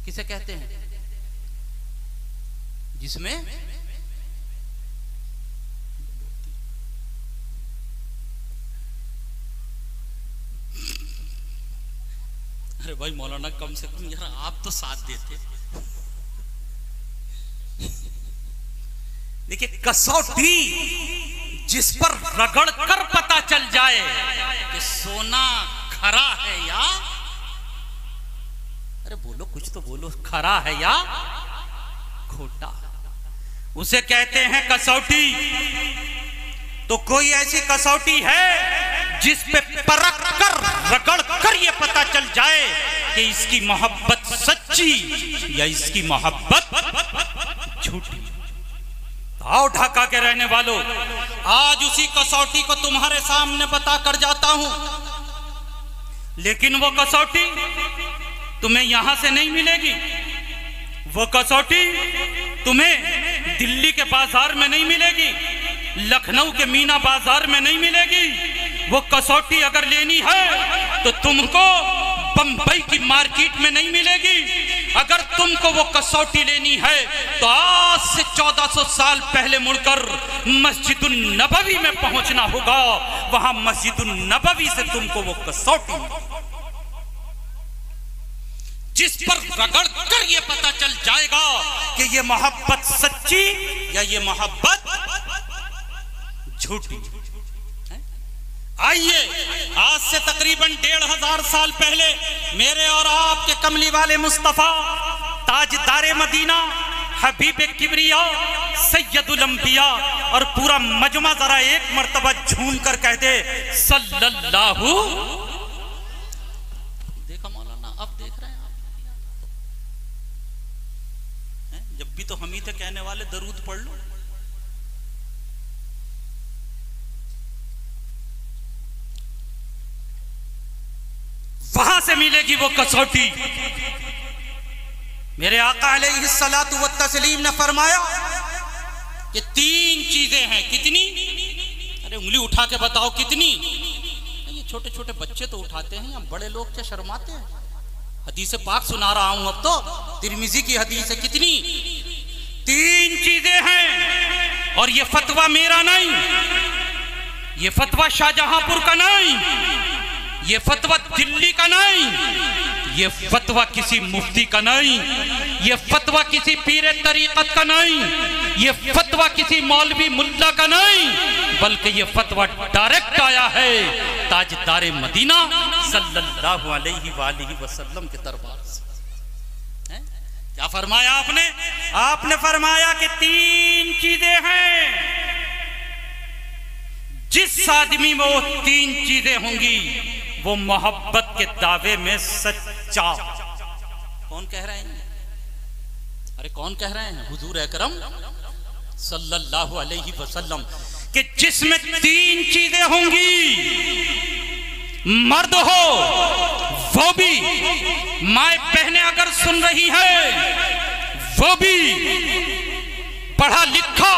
किसे कहते हैं? जिसमें अरे भाई मौलाना कम से कम यार आप तो साथ देते। देखिए कसौटी जिस पर रगड़ कर पता चल जाए कि सोना खरा है या, अरे बोलो कुछ तो बोलो, खरा है या खोटा, उसे कहते हैं कसौटी। तो कोई ऐसी कसौटी है जिस पे परख कर रगड़ कर ये पता चल जाए कि इसकी मोहब्बत सच्ची या इसकी मोहब्बत झूठी। आओ ढाका के रहने वालों, आज उसी कसौटी को तुम्हारे सामने बता कर जाता हूं, लेकिन वो कसौटी तुम्हें यहां से नहीं मिलेगी, वो कसौटी तुम्हें दिल्ली के बाजार में नहीं मिलेगी, लखनऊ के मीना बाजार में नहीं मिलेगी। वो कसौटी अगर लेनी है तो तुमको बंबई की मार्केट में नहीं मिलेगी। अगर तुमको वो कसौटी लेनी है तो आज से 1400 साल पहले मुड़कर मस्जिदुन नबवी में पहुंचना होगा, वहां मस्जिदुन नबवी से तुमको वो कसौटी जिस पर रगड़ कर ये पता चल जाएगा कि ये मोहब्बत सच्ची या ये मोहब्बत झूठी। आइए, आज से तकरीबन 1500 साल पहले मेरे और आपके कमली वाले मुस्तफा ताजदारे मदीना हबीब किबरिया सैयदुल अंबिया और पूरा मजमा जरा एक मर्तबा झूम कर कह दे सल्लल्लाहु। देखा मौलाना, अब देख रहे हैं आप, जब भी तो हम ही थे कहने वाले दरूद पढ़ लो। वहां से मिलेगी वो कसौटी। मेरे आका अलैहिस्सलातु व तस्लीम ने फरमाया कि 3 चीजें हैं। कितनी? अरे उंगली उठा के बताओ कितनी? ये छोटे छोटे बच्चे तो उठाते हैं, हम बड़े लोग क्या शर्माते हैं? हदीस पाक सुना रहा हूं अब तो, तिरमिजी की हदीस है। कितनी? 3 चीजें हैं। और ये फतवा मेरा नहीं, ये फतवा शाहजहांपुर का नहीं, ये फतवा दिल्ली का नहीं, ये फतवा किसी मुफ्ती का नहीं, ये फतवा किसी पीर तरीकत का नहीं, ये फतवा किसी मौलवी मुल्ला का नहीं, बल्कि ये फतवा डायरेक्ट आया है ताजदार मदीना सल्लल्लाहु अलैहि वसल्लम के दरबार से। क्या फरमाया आपने? आपने फरमाया कि 3 चीजें हैं, जिस आदमी में वो 3 चीजें होंगी वो मोहब्बत के दावे में सच्चा। कौन कह रहे हैं? अरे कौन कह रहे हैं? हुजूर अकरम सल्लल्लाहु अलैहि वसल्लम कि जिसमें 3 चीजें होंगी, मर्द हो वो भी, माए बहनें अगर सुन रही है वो भी, पढ़ा लिखा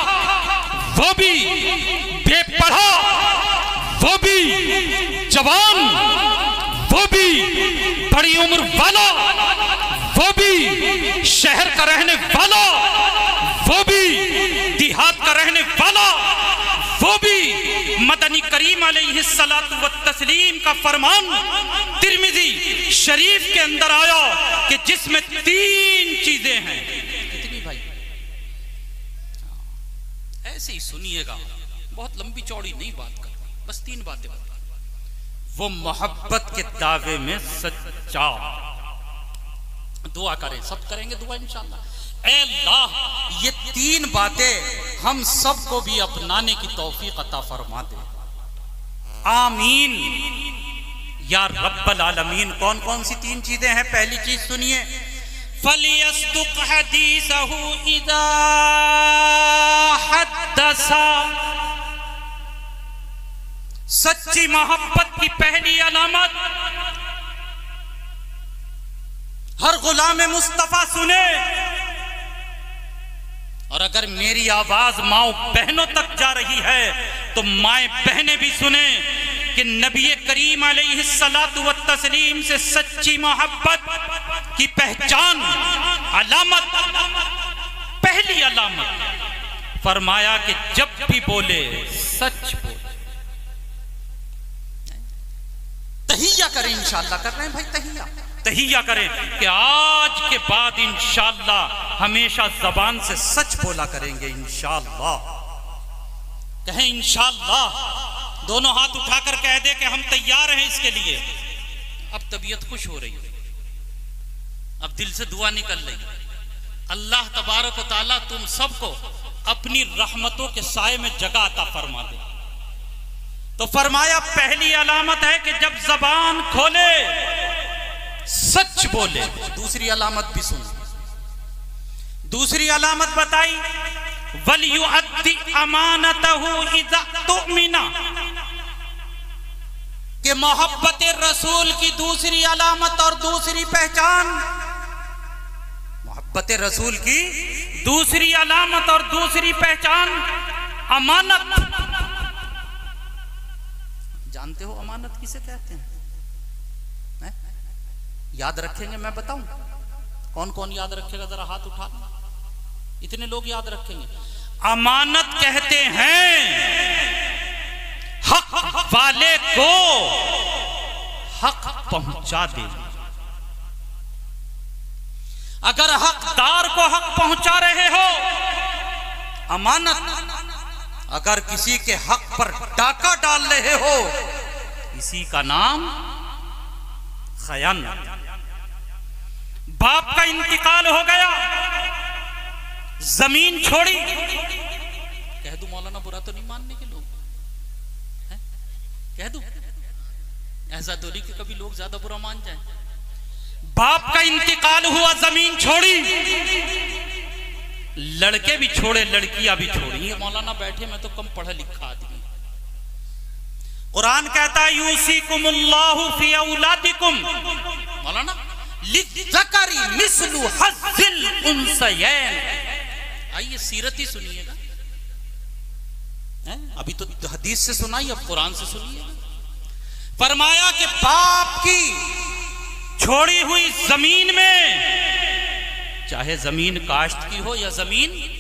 वो भी, बेपढ़ा वो भी, जवान वो भी, बड़ी उम्र वाला वो भी, शहर का रहने वाला वो भी, देहात का रहने वाला वो भी। मदनी करीम अलैहिस्सलातु व तस्लीम का फरमान तिरमिजी शरीफ के अंदर आया कि जिसमें 3 चीजें हैं। कितनी भाई? ऐसे ही सुनिएगा, बहुत लंबी चौड़ी नहीं बात कर, बस 3 बातें बता। वो मोहब्बत के दावे में सच्चा। दुआ करें, सब करेंगे दुआ इंशाअल्लाह। ऐ अल्लाह, ये 3 बातें हम सबको भी अपनाने की तौफीक अता फरमा दे। आमीन या रब्बल आलमीन। कौन कौन सी 3 चीजें हैं? पहली चीज सुनिए, फलियस्दुक हदीसहु इदा हद्दसा। सच्ची मोहब्बत की पहली अलामत, हर गुलाम मुस्तफा सुने, और अगर मेरी आवाज माओ बहनों तक जा रही है तो माए बहनें भी सुने कि नबी करीम अलैहिस्सलातु व तस्लीम से सच्ची मोहब्बत की पहचान, अलामत, पहली अलामत फरमाया कि जब भी बोले सच बोले। तहिया करें इंशाअल्लाह। कर रहे हैं भाई तहिया करें कि आज के बाद इंशाअल्लाह हमेशा जबान से सच बोला करेंगे इंशाअल्लाह। कहें इंशाअल्लाह, दोनों हाथ उठाकर कह दे कि हम तैयार हैं इसके लिए। अब तबीयत खुश हो रही है, अब दिल से दुआ निकल रही। अल्लाह तबारक व तआला तुम सबको अपनी रहमतों के साए में जगह अता फरमा दे। तो फरमाया पहली अलामत है कि जब जबान खोले सच बोले। दूसरी अलामत भी सुनो। दूसरी अलामत बताई, वलियुअद्दी अमानतहु इज़ा तुमिना, कि मोहब्बत रसूल की दूसरी अलामत और दूसरी पहचान, मोहब्बत रसूल की दूसरी अलामत और दूसरी पहचान अमानत। जानते हो अमानत किसे कहते हैं? याद रखेंगे? मैं बताऊं कौन कौन याद रखेगा? जरा हाथ उठा। इतने लोग याद रखेंगे। अमानत कहते हैं हक वाले को हक पहुंचा दे। अगर हकदार को हक पहुंचा रहे हो अमानत। अगर किसी के हक पर डाका डाल रहे हो इसी का नाम खयानत। बाप का इंतकाल हो गया, जमीन छोड़ी, कह दूं मौलाना बुरा तो नहीं मानने के लोग है? कह दूं ऐसा तो नहीं कि कभी लोग ज्यादा बुरा मान जाए। बाप का इंतकाल हुआ, जमीन छोड़ी, लड़के भी छोड़े, लड़कियां भी छोड़ी। ये मौलाना बैठे, मैं तो कम पढ़ा लिखा आदमी। कुरान कहता है यूसीकुमुल्लाहु फी औलादिकुम, मौलाना लिज़्ज़करी मिस्लु हज़्ज़िल उन्सयैन। आइए सीरत ही सुनिएगा, अभी तो हदीस से सुनाई, अब कुरान से सुनिए। फरमाया कि बाप की छोड़ी हुई जमीन में, चाहे जमीन काश्त की हो या जमीन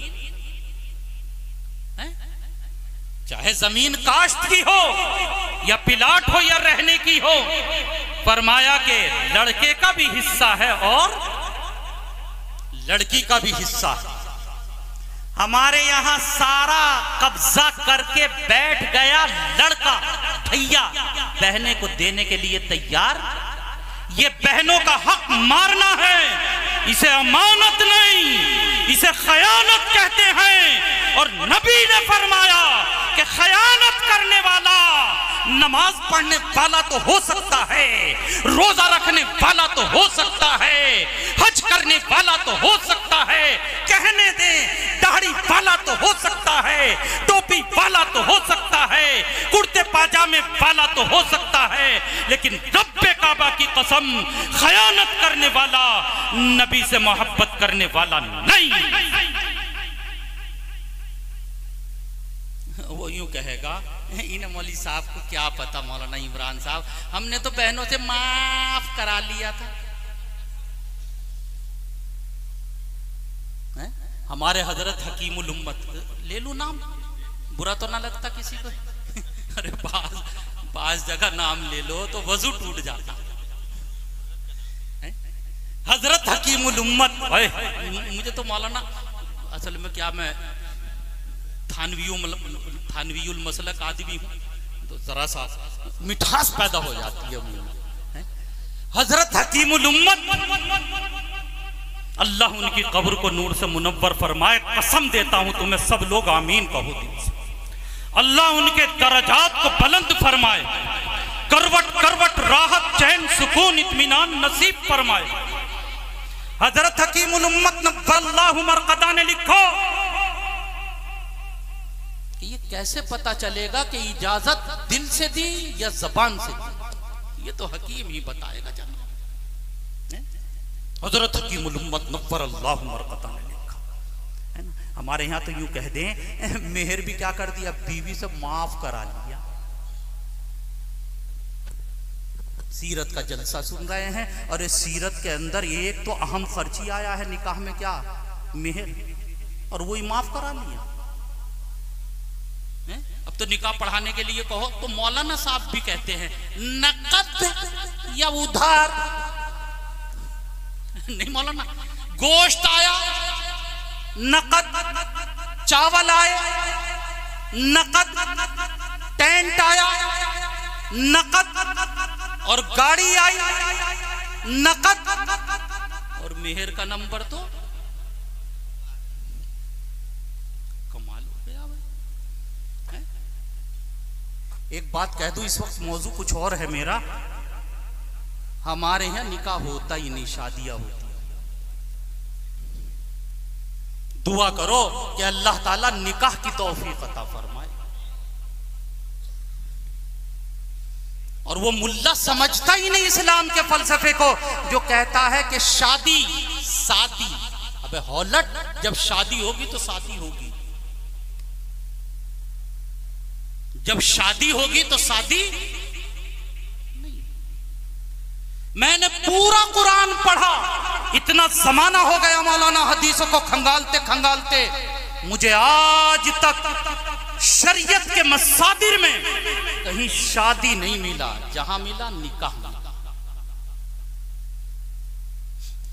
चाहे जमीन काश्त की हो या पिलाट हो या रहने की हो, फरमाया कि लड़के का भी हिस्सा है और लड़की का भी हिस्सा है। हमारे यहां सारा कब्जा करके बैठ गया लड़का, भैया बहने को देने के लिए तैयार। ये बहनों का हक मारना है, इसे अमानत नहीं, इसे खयानत कहते हैं। और नबी ने फरमाया कि खयानत करने वाला नमाज पढ़ने वाला तो हो सकता है, रोजा रखने वाला तो हो सकता है, हज करने वाला तो हो सकता है, कहने दे दाढ़ी वाला तो हो सकता है, टोपी वाला तो हो सकता है, कुर्ते पाजामे वाला तो हो सकता है, लेकिन रब्बे काबा की कसम खयानत करने वाला, नबी से मोहब्बत करने वाला नहीं। वो यूं कहेगा, इन मौली साहब को क्या पता, मौलाना इमरान साहब हमने तो बहनों से माफ करा लिया था। हमारे हजरत हकीमुल उम्मत, ले लूं नाम, बुरा तो ना लगता किसी को? अरे बाज जगह नाम ले लो तो वजू टूट जाता। हजरत हकीमुल उम्मत, मुझे तो मौलाना असल में क्या, मैं थानवीयुल मसलक आदमी हूं, तो जरा सा मिठास पैदा हो जाती है मुंह में। हजरत हकीमुल उम्मत, अल्लाह उनकी कब्र को नूर से मुनव्वर फरमाए, कसम देता हूं तुम्हें सब लोग आमीन कहो दिल से। अल्लाह उनके दर्जात को बुलंद फरमाए, करवट करवट राहत चैन सुकून इत्मीनान नसीब फरमाए। हजरत हकीमुल उम्मत नव्वरल्लाहु मरक़दा ने लिखो, ये कैसे पता चलेगा कि इजाजत दिल से दी या जबान से दी? ये तो हकीम ही बताएगा जाना। हजरत हकीमुल उम्मत नव्वरल्लाहु मरक़दा ने लिखा है ना। हमारे यहाँ तो यूं कह दें, मेहर भी क्या कर दिया, बीवी से माफ करा लिया। सीरत का जलसा सुन रहे हैं, और इस सीरत के अंदर एक तो अहम खर्ची आया है निकाह में, क्या, मेहर, और वही माफ करा लिया। अब तो निकाह पढ़ाने के लिए कहो तो मौलाना साहब भी कहते हैं नकद या उधार नहीं मौलाना, गोश्त आया नकद, चावल आए नकद, टेंट आया नकद, और गाड़ी आई नकद, और मेहर का नंबर तो कमाल हो गया भाई। एक बात कह दूं, इस वक्त मौजू कुछ और है मेरा। हमारे यहाँ निकाह होता ही नहीं, शादियां होती। दुआ करो कि अल्लाह ताला निकाह की तौफीक अता फरमाए। और वो मुल्ला समझता ही नहीं इस्लाम के फलसफे को, जो कहता है कि शादी शादी, अबे हौलट, जब शादी होगी तो शादी होगी, जब शादी होगी तो शादी नहीं। मैंने पूरा कुरान पढ़ा, इतना जमाना हो गया मौलाना हदीसों को खंगालते खंगालते, मुझे आज तक शरीयत के मसादिर में कहीं शादी नहीं मिला, जहां मिला निकाह मिला।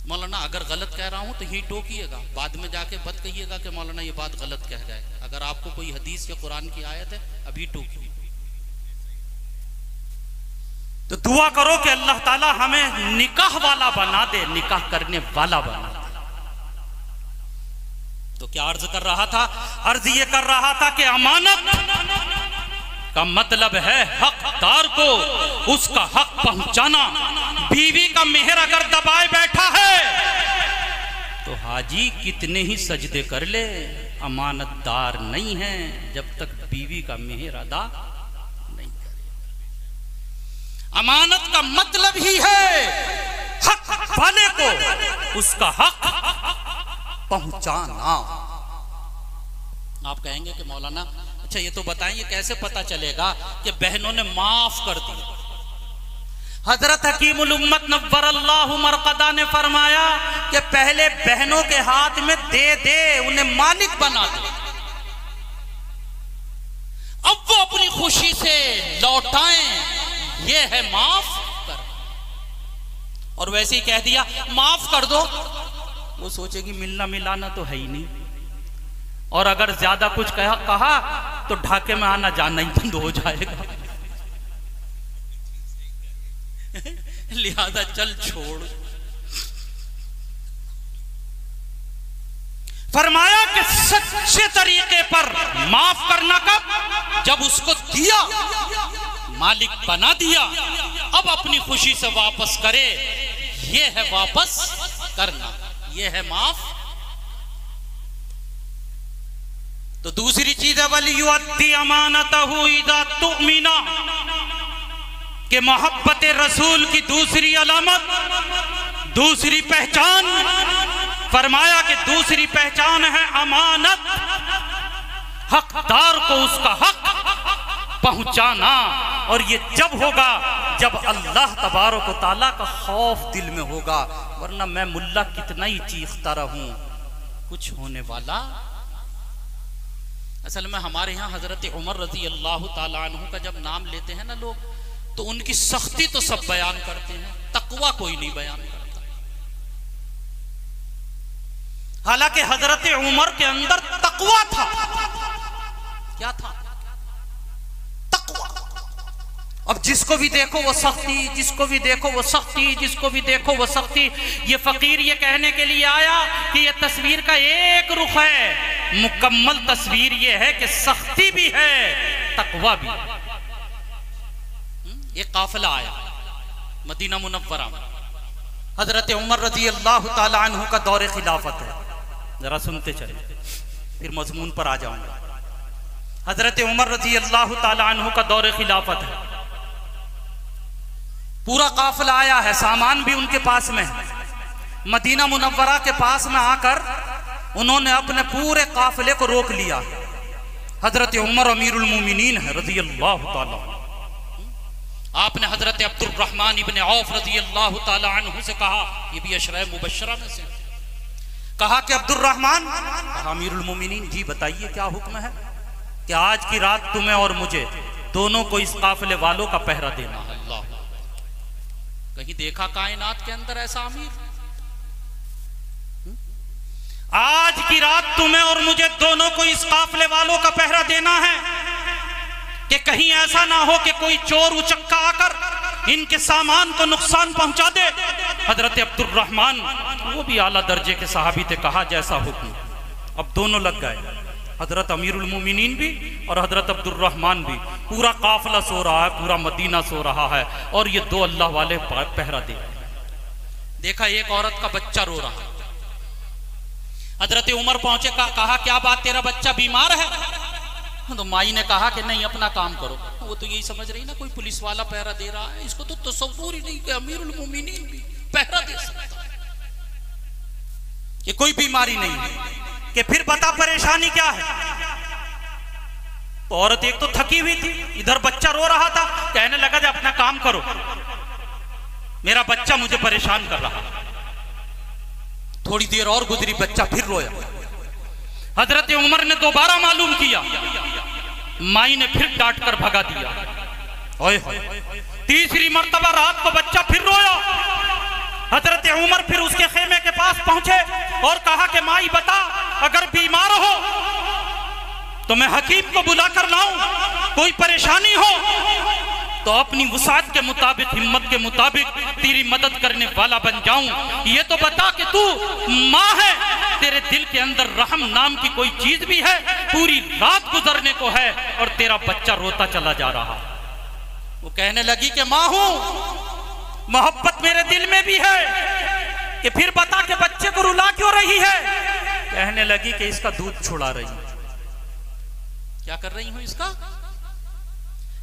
मौलाना अगर गलत कह रहा हूं तो ही टोकिएगा, बाद में जाके बत कहिएगा कि मौलाना ये बात गलत कह गए। अगर आपको कोई हदीस या कुरान की आयत है, अभी टोकिए। तो दुआ करो कि अल्लाह ताला हमें निकाह वाला बना दे, निकाह करने वाला बना दे। तो क्या अर्ज कर रहा था? अर्ज ये कर रहा था कि अमानत का मतलब है हकदार को उसका हक पहुंचाना। बीवी का मेहर अगर दबाए बैठा है तो हाजी कितने ही सजदे कर ले, अमानतदार नहीं है जब तक बीवी का मेहर अदा नहीं करे। अमानत का मतलब ही है हक वाले को उसका हक पहुंचाना। आप कहेंगे कि मौलाना अच्छा ये तो बताएं, कैसे पता चलेगा कि बहनों ने माफ कर दिया? हजरत हकीमुल उम्मत नव्वरल्लाहु मरकदा ने फरमाया कि पहले बहनों के हाथ में दे दे, उन्हें मालिक बना दे, अब वो अपनी खुशी से लौटाएं। ये है माफ कर। और वैसे ही कह दिया माफ कर दो, वो सोचेगी मिलना मिलाना तो है ही नहीं, और अगर ज्यादा कुछ कहा तो ढाके में आना जाना ही बंद हो जाएगा। लिहाजा चल छोड़। फरमाया कि सच्चे तरीके पर माफ करना कब? जब उसको दिया, मालिक बना दिया, अब अपनी खुशी से वापस करे। ये है वापस करना, ये है माफ। तो दूसरी चीज है वलियुद्दी अमानतहु इज़ा तुमिना, कि मोहब्बत रसूल की दूसरी अलामत, दूसरी पहचान, फरमाया कि दूसरी पहचान है अमानत, हकदार को उसका हक पहुंचाना। और ये जब होगा जब अल्लाह तबारक व तआला का खौफ दिल में होगा, वरना मैं मुल्ला कितना ही चीखता रहूं, कुछ होने वाला। असल में हमारे यहाँ हजरत उमर रजी अल्लाह ताला अन्हु का जब नाम लेते हैं ना लोग, तो उनकी सख्ती तो सब बयान करते हैं, तकवा कोई नहीं बयान करता। हालांकि हजरत उमर के अंदर तकवा था। क्या था? तकवा। अब जिसको भी देखो वो सख्ती, जिसको भी देखो वो सख्ती, जिसको भी देखो वो सख्ती। ये फकीर ये कहने के लिए आया कि ये तस्वीर का एक रुख है, मुकम्मल तस्वीर ये है कि सख्ती भी है, तकवा भी। एक काफिला आया मदीना मुनव्वरा में, हजरत उमर रजी अल्लाह ताला अन्हु का दौरे खिलाफत है। जरा सुनते चले, फिर मजमून पर आ जाऊंगा। हजरत उमर रजी अल्लाह ताला अन्हु का दौरे खिलाफत है, पूरा काफिला आया है, सामान भी उनके पास में है। मदीना मुनव्वरा के पास में आकर उन्होंने अपने पूरे काफिले को रोक लिया। हजरत उमर अमीरुल मोमिनीन है रजी अल्लाह ताला। आपने हजरत अब्दुर्रहमान इब्न औफ रजी अल्लाह ताला अन्हु से कहा, ये भी अशरा मुबश्शरा में से, कहा कि अब्दुर्रहमान, अमीरुल मोमिनीन जी बताइए क्या हुक्म है कि आज की रात तुम्हें और मुझे दोनों को इस काफिले वालों का पहरा देना है। अल्लाह, कहीं देखा कायनात के अंदर ऐसा अमीर? आज की रात तुम्हें और मुझे दोनों को इस काफिले वालों का पहरा देना है कि कहीं ऐसा ना हो कि कोई चोर उचक्का आकर इनके सामान को नुकसान पहुंचा दे। हजरत अब्दुर्रहमान, वो भी आला दर्जे के सहाबी थे, कहा जैसा हुक्म। अब दोनों लग गए, हजरत अमीरुल मोमिनीन भी और हजरत अब्दुर्रहमान भी। पूरा काफिला सो रहा है, पूरा मदीना सो रहा है, और ये दो अल्लाह वाले पहरा दे रहे हैं। देखा एक औरत का बच्चा रो रहा है। हजरत उमर पहुंचे, कहा क्या बात, तेरा बच्चा बीमार है? तो माई ने कहा कि नहीं, अपना काम करो। वो तो यही समझ रही ना कोई पुलिस वाला पहरा दे रहा है, इसको तो तसव्वुर ही नहीं कि अमीरुल मोमिनीन भी पहरा दे सकता है, कि कोई बीमारी नहीं है। कि फिर बता परेशानी क्या है? तो औरत एक तो थकी हुई थी, इधर बच्चा रो रहा था, कहने लगा जब अपना काम करो, मेरा बच्चा मुझे परेशान कर रहा। थोड़ी देर और गुजरी, बच्चा फिर रोया। हजरत उमर ने दोबारा मालूम किया, माई ने फिर डांट कर भगा दिया। ओए तीसरी मर्तबा रात को बच्चा फिर रोया। हजरत उमर फिर उसके खेमे के पास पहुंचे और कहा कि माई बता, अगर बीमार हो तो मैं हकीम को बुला कर लाऊं, कोई परेशानी हो तो अपनी वसात के मुताबिक, हिम्मत के मुताबिक तेरी मदद करने वाला बन जाऊं। ये तो बता कि तू माँ है, तेरे दिल के अंदर रहम नाम की कोई चीज भी है? पूरी रात गुजरने को है और तेरा बच्चा रोता चला जा रहा। वो कहने लगी कि माँ हूं, मोहब्बत मेरे दिल में भी है। कि फिर बता के बच्चे को रुला क्यों रही है? कहने लगी कि इसका दूध छुड़ा रही हूं। क्या कर रही हूं इसका?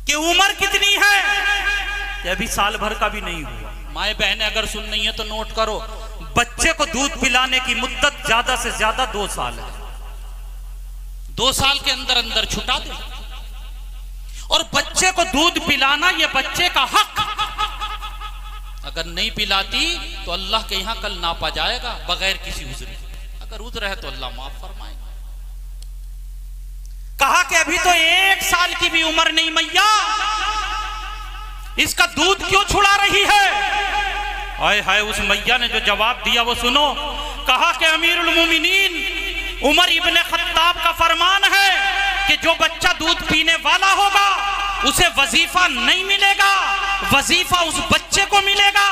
कि उम्र कितनी है? कि अभी साल भर का भी नहीं हुआ। माए बहनें अगर सुन रही है तो नोट करो, बच्चे को दूध पिलाने की मुद्दत ज्यादा से ज्यादा 2 साल है। 2 साल के अंदर अंदर छुटा दे। और बच्चे को दूध पिलाना ये बच्चे का हक। अगर नहीं पिलाती तो अल्लाह के यहाँ कल नापा जाएगा बगैर किसी उज़्र। अगर उज़्र है तो अल्लाह माफ फरमाएगा। कहा कि अभी तो 1 साल की भी उम्र नहीं मैया, इसका दूध क्यों छुड़ा रही है? हाय हाय, उस मैया ने जो जवाब दिया वो सुनो। कहा कि अमीरुल मोमिनीन उमर इब्ने खत्ताब का फरमान है कि जो बच्चा दूध पीने वाला होगा उसे वजीफा नहीं मिलेगा, वजीफा उस बच्चे को मिलेगा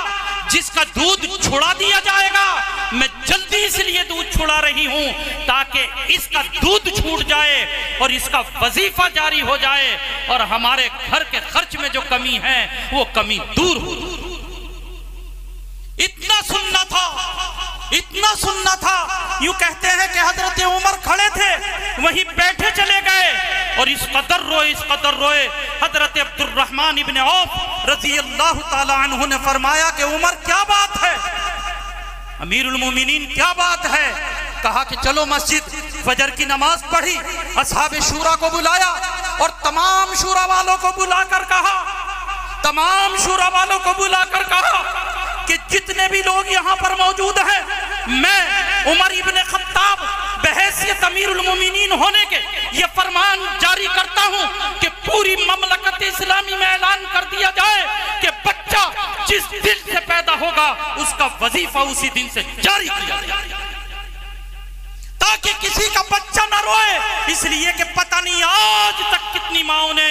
जिसका दूध छुड़ा दिया जाएगा। मैं जल्दी इसलिए दूध छुड़ा रही हूं ताकि इसका दूध छूट जाए और इसका वजीफा जारी हो जाए और हमारे घर के खर्च में जो कमी है वो कमी दूर हो। इतना सुनना था, इतना सुनना था। यूं कहते हैं कि हजरत उमर खड़े थे, वहीं बैठे चले गए और इस कदर रोए। हजरत अब्दुर्रहमान इब्ने औफ रज़ी अल्लाह ताला अन्हु ने फरमाया कि उमर क्या बात है, अमीरुल मोमिनीन क्या बात है? कहा कि चलो मस्जिद, फजर की नमाज पढ़ी, असहाबे शूरा को बुलाया और तमाम शूरा वालों को बुलाकर कहा, तमाम शूरा वालों को बुलाकर कहा कि जितने भी लोग यहाँ पर मौजूद हैं, मैं उमर इब्ने खत्ताब बहैसियत अमीरुल मोमिनीन होने के ये फरमान जारी करता हूँ कि पूरी ममलकत इस्लामी में ऐलान कर दिया जाए कि बच्चा जिस दिन से पैदा होगा उसका वजीफा उसी दिन से जारी किया जाए, ताकि किसी का बच्चा ना रोए। इसलिए कि पता नहीं आज तक कितनी माओं ने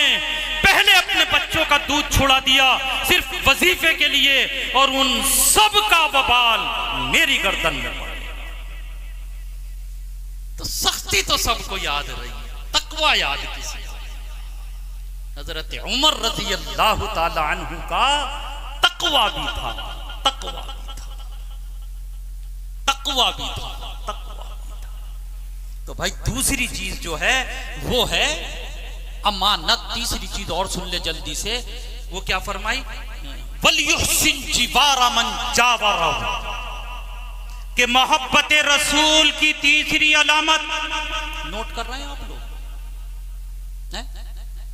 पहले अपने बच्चों का दूध छुड़ा दिया सिर्फ वजीफे के लिए, और उन सब का वबाल मेरी गर्दन में पड़ा। तो सख्ती तो सबको याद रही, तकवा याद किसी। हजरत उमर रज़ी अल्लाह ताला अन्हु का तकवा भी था, तकवा भी था, तकवा भी था, तकवा भी था। तो भाई दूसरी चीज जो है वो है अमानत। तीसरी चीज और सुन ले जल्दी से, वो क्या फरमाई? वलयुहसिन जिवारा मन जावरहु, कि मोहब्बत रसूल की तीसरी अलामत, नोट कर रहे हैं आप लोग?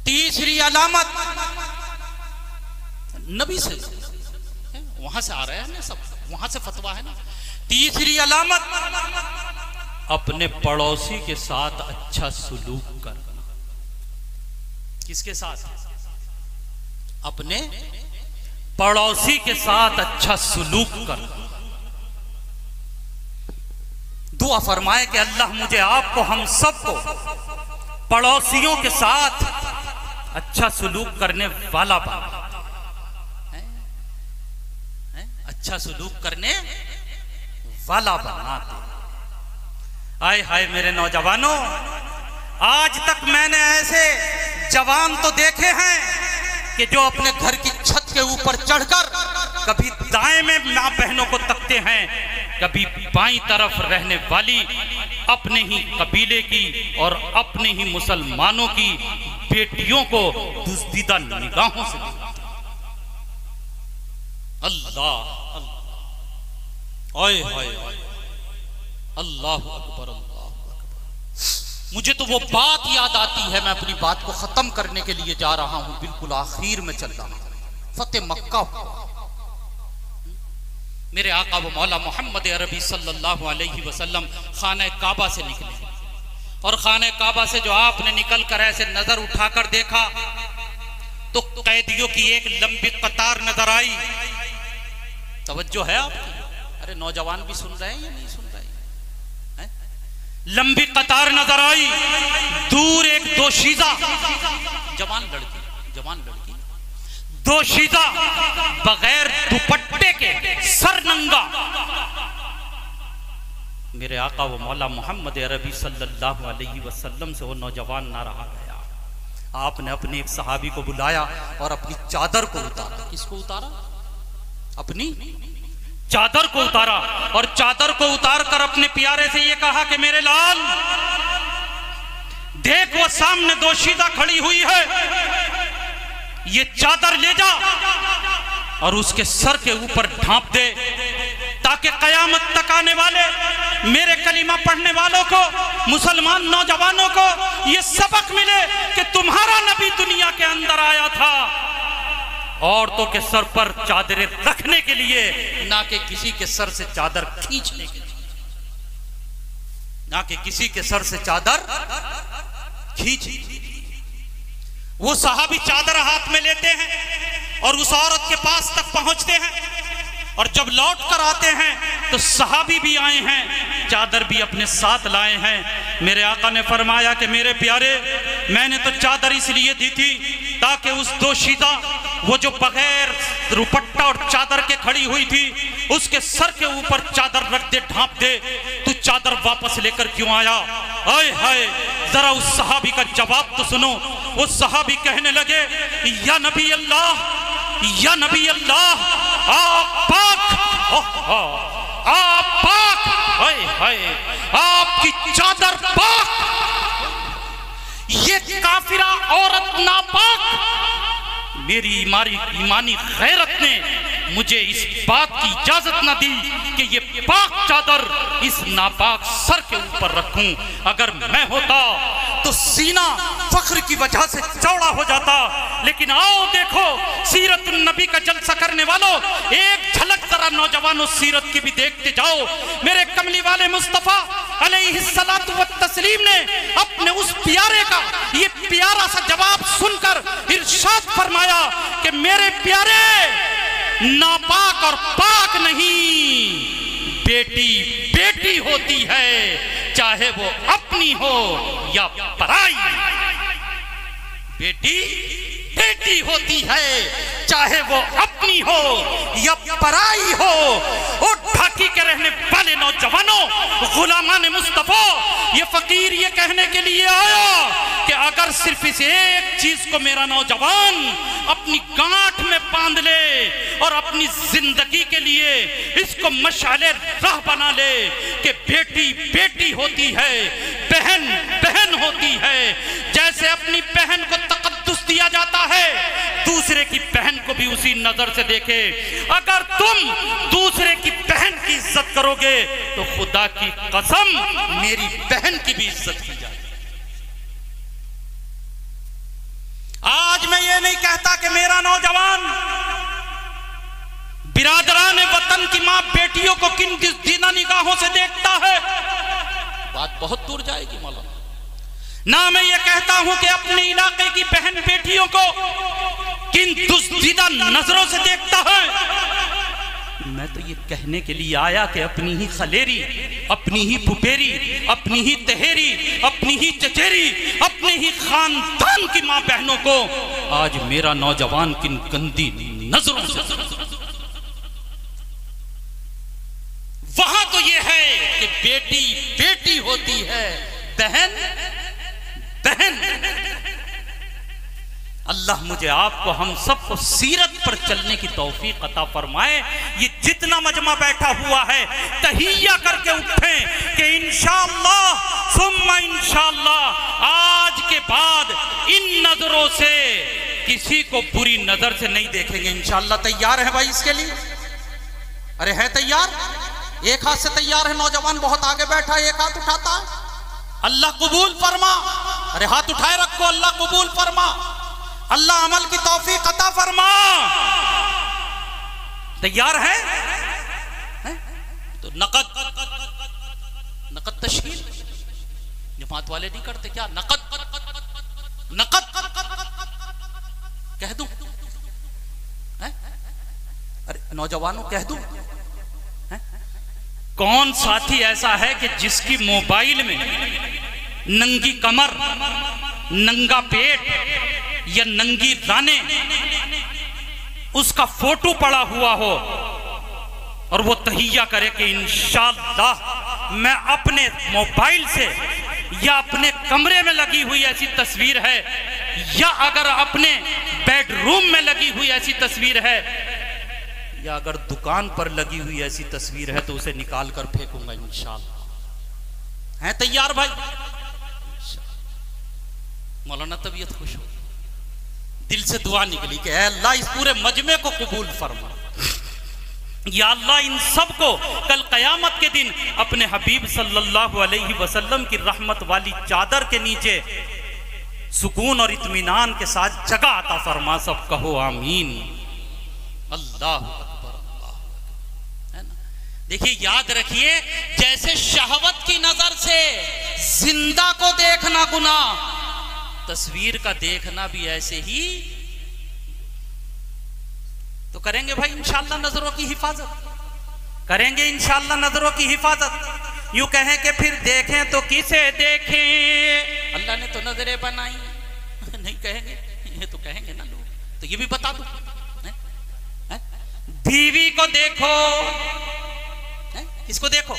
तीसरी अलामत नबी से, वहां से आ रहा है ना सब, वहां से फतवा है ना। तीसरी अलामत अपने पड़ोसी के साथ अच्छा सुलूक करना। किसके साथ? अपने पड़ोसी के साथ अच्छा सुलूक करना। दुआ फरमाए कि अल्लाह मुझे, आपको, हम सबको पड़ोसियों के साथ अच्छा सुलूक करने वाला बना, अच्छा सुलूक करने वाला बना दे। आय हाय मेरे नौजवानों, आज तक मैंने ऐसे जवान तो देखे हैं कि जो अपने घर की छत के ऊपर चढ़कर कभी दाएं में मां बहनों को तकते हैं, कभी बाईं तरफ रहने वाली अपने ही कबीले की और अपने ही मुसलमानों की बेटियों को दुस्तीदा निगाहों से देखते। अल्लाह अल्लाह, ओए होए, अल्लाह अकबर, अल्लाह अकबर। मुझे तो वो बात याद आती है, मैं अपनी बात को खत्म करने के लिए जा रहा हूं, बिल्कुल आखिर में चल रहा हूं। फतेह मक्का हुआ, मेरे आका व मौला मोहम्मद अरबी सल्लल्लाहु अलैहि वसल्लम खाने काबा से निकले, और खाने काबा से जो आपने निकल कर ऐसे नजर उठाकर देखा तो कैदियों की एक लंबी कतार नजर आई। तवज्जो है आपकी? अरे नौजवान भी सुन रहे हैं या नहीं सुन रहे हैं? लंबी कतार नजर आई, दूर एक दोशीजा जवान लड़की दोशीजा बगैर दुपट्टे के, सरनंगा। मेरे आका व मौला मोहम्मद अरबी सल्लल्लाहु अलैहि वसल्लम से वो नौजवान ना रहा गया। आपने अपने एक सहाबी को बुलाया और अपनी चादर को उतारा। किसको उतारा? अपनी चादर को उतारा, और चादर को उतार कर अपने प्यारे से ये कहा कि मेरे लाल, देख वो सामने दोशीदा खड़ी हुई है, ये चादर ले जा और उसके सर के ऊपर ढांप दे, ताकि कयामत तक आने वाले मेरे कलीमा पढ़ने वालों को, मुसलमान नौजवानों को ये सबक मिले कि तुम्हारा नबी दुनिया के अंदर आया था औरतों के सर पर चादरें रखने के लिए, ना कि किसी के सर से चादर खींचने के लिए, ना कि किसी के सर से चादर खींच। वो सहाबी चादर हाथ में लेते हैं और उस औरत के पास तक पहुंचते हैं, और जब लौट कर आते हैं तो सहाबी भी आए हैं, चादर भी अपने साथ लाए हैं। मेरे आका ने फरमाया कि मेरे प्यारे, मैंने तो चादर इसलिए दी थी ताकि उस दोशीदा, वो जो बगैर दुपट्टा और चादर के खड़ी हुई थी, उसके सर के ऊपर चादर रख दे, ढांप दे। तू चादर वापस लेकर क्यों आया? आए हाय, जरा उस सहाबी का जवाब तो सुनो। उस सहाबी कहने लगे, या नबी अल्लाह, या नबी अल्लाह, आप पाक, आप पाक, हाय हाय, आपकी चादर पाक, ये काफिरा औरत नापाक। मेरी ईमानी गैरत ने मुझे इस बात की इजाजत न दी कि ये पाक चादर इस नापाक सर के ऊपर रखूं। अगर मैं होता तो सीना फख्र की वजह से चौड़ा हो जाता। लेकिन आओ देखो सीरत नबी का जलसा करने वालों, एक झलक जरा नौजवानों सीरत की भी देखते जाओ। मेरे कमली वाले मुस्तफा अलैहिस्सलातु वत्तस्लीम ने अपने उस प्यारे का ये प्यारा सा जवाब सुनकर इरशाद फरमाया कि मेरे प्यारे, नापाक और पाक नहीं, बेटी बेटी होती है, चाहे वो अपनी हो या पराई। बेटी बेटी होती है, चाहे वो अपनी हो या पराई हो। और ढाकी के रहने वाले नौजवानों, गुलामान मुस्तफा, ये फकीर ये कहने के लिए आया कि अगर सिर्फ इस एक चीज को मेरा नौजवान अपनी गांठ में बांध ले और अपनी जिंदगी के लिए इसको मशाले राह बना ले कि बेटी बेटी होती है, बहन बहन होती है। जैसे अपनी बहन को तकद्दुस दिया जाता है, दूसरे की बहन को भी उसी नजर से देखे। अगर तुम दूसरे की बहन की इज्जत करोगे तो खुदा की कसम मेरी बहन की भी इज्जत की जाए। आज मैं ये नहीं कहता कि मेरा नौजवान बिरादरान वतन की मां बेटियों को किन दीना निगाहों से देखता है, बात बहुत दूर जाएगी मौलाना। ना मैं ये कहता हूं कि अपने इलाके की बहन बेटियों को किन दुस्तीदा नजरों से देखता है। मैं तो ये कहने के लिए आया कि अपनी ही खलेरी, अपनी ही फुफेरी, अपनी ही तहेरी, अपनी ही चचेरी, अपने ही खानदान की मां बहनों को आज मेरा नौजवान किन गंदी नजरों से। वहां तो ये है कि बेटी बेटी होती है, बहन बहन। अल्लाह मुझे आपको हम सबको सीरत पर चलने की तौफीक अता फरमाए। ये जितना मजमा बैठा हुआ है तहिया करके उठे कि इंशाअल्लाह सुम्मा इंशाअल्लाह आज के बाद इन नजरों से किसी को बुरी नजर से नहीं देखेंगे इंशाअल्लाह। तैयार है भाई इसके लिए? अरे है तैयार? एक हाथ से तैयार है नौजवान, बहुत आगे बैठा है, एक हाथ उठाता है। अल्लाह कबूल फरमा। अरे हाथ उठाए रखो, अल्लाह कबूल फरमा, अल्लाह अमल की तौफीक अता फरमा। तैयार है? तो नकद तशकील जमात वाले नहीं करते क्या? नकद कह दूं? अरे नौजवानों कह दूं? कौन साथी ऐसा है कि जिसकी मोबाइल में नंगी कमर, नंगा पेट या नंगी राने उसका फोटो पड़ा हुआ हो और वो तहिया करे कि इंशाअल्लाह मैं अपने मोबाइल से या अपने कमरे में लगी हुई ऐसी तस्वीर है या अगर अपने बेडरूम में लगी हुई ऐसी तस्वीर है या अगर दुकान पर लगी हुई ऐसी तस्वीर है तो उसे निकाल कर फेंकूंगा इंशाअल्लाह। हैं तैयार भाई? मौलाना तबीयत खुश हो, दिल से दुआ निकली कि अल्लाह इस पूरे मजमे को कबूल फरमा, या अल्लाह इन सब को कल क़यामत के दिन अपने हबीब सल्लल्लाहु अलैहि वसल्लम की रहमत वाली चादर के नीचे सुकून और इत्मीनान के साथ जगह अता फरमा। सब कहो आमीन। अल्लाह अकबर, अल्लाह, है ना। देखिए याद रखिए, जैसे शहवत की नजर से जिंदा को देखना गुनाह, तस्वीर का देखना भी ऐसे ही। तो करेंगे भाई इंशाअल्लाह नजरों की हिफाजत, करेंगे इंशाअल्लाह नजरों की हिफाजत। यूं कहें कि फिर देखें तो किसे देखें, अल्लाह ने तो नजरें बनाई, नहीं कहेंगे, ये तो कहेंगे ना लोग। तो ये भी बता दो, बीवी को देखो, किसको देखो?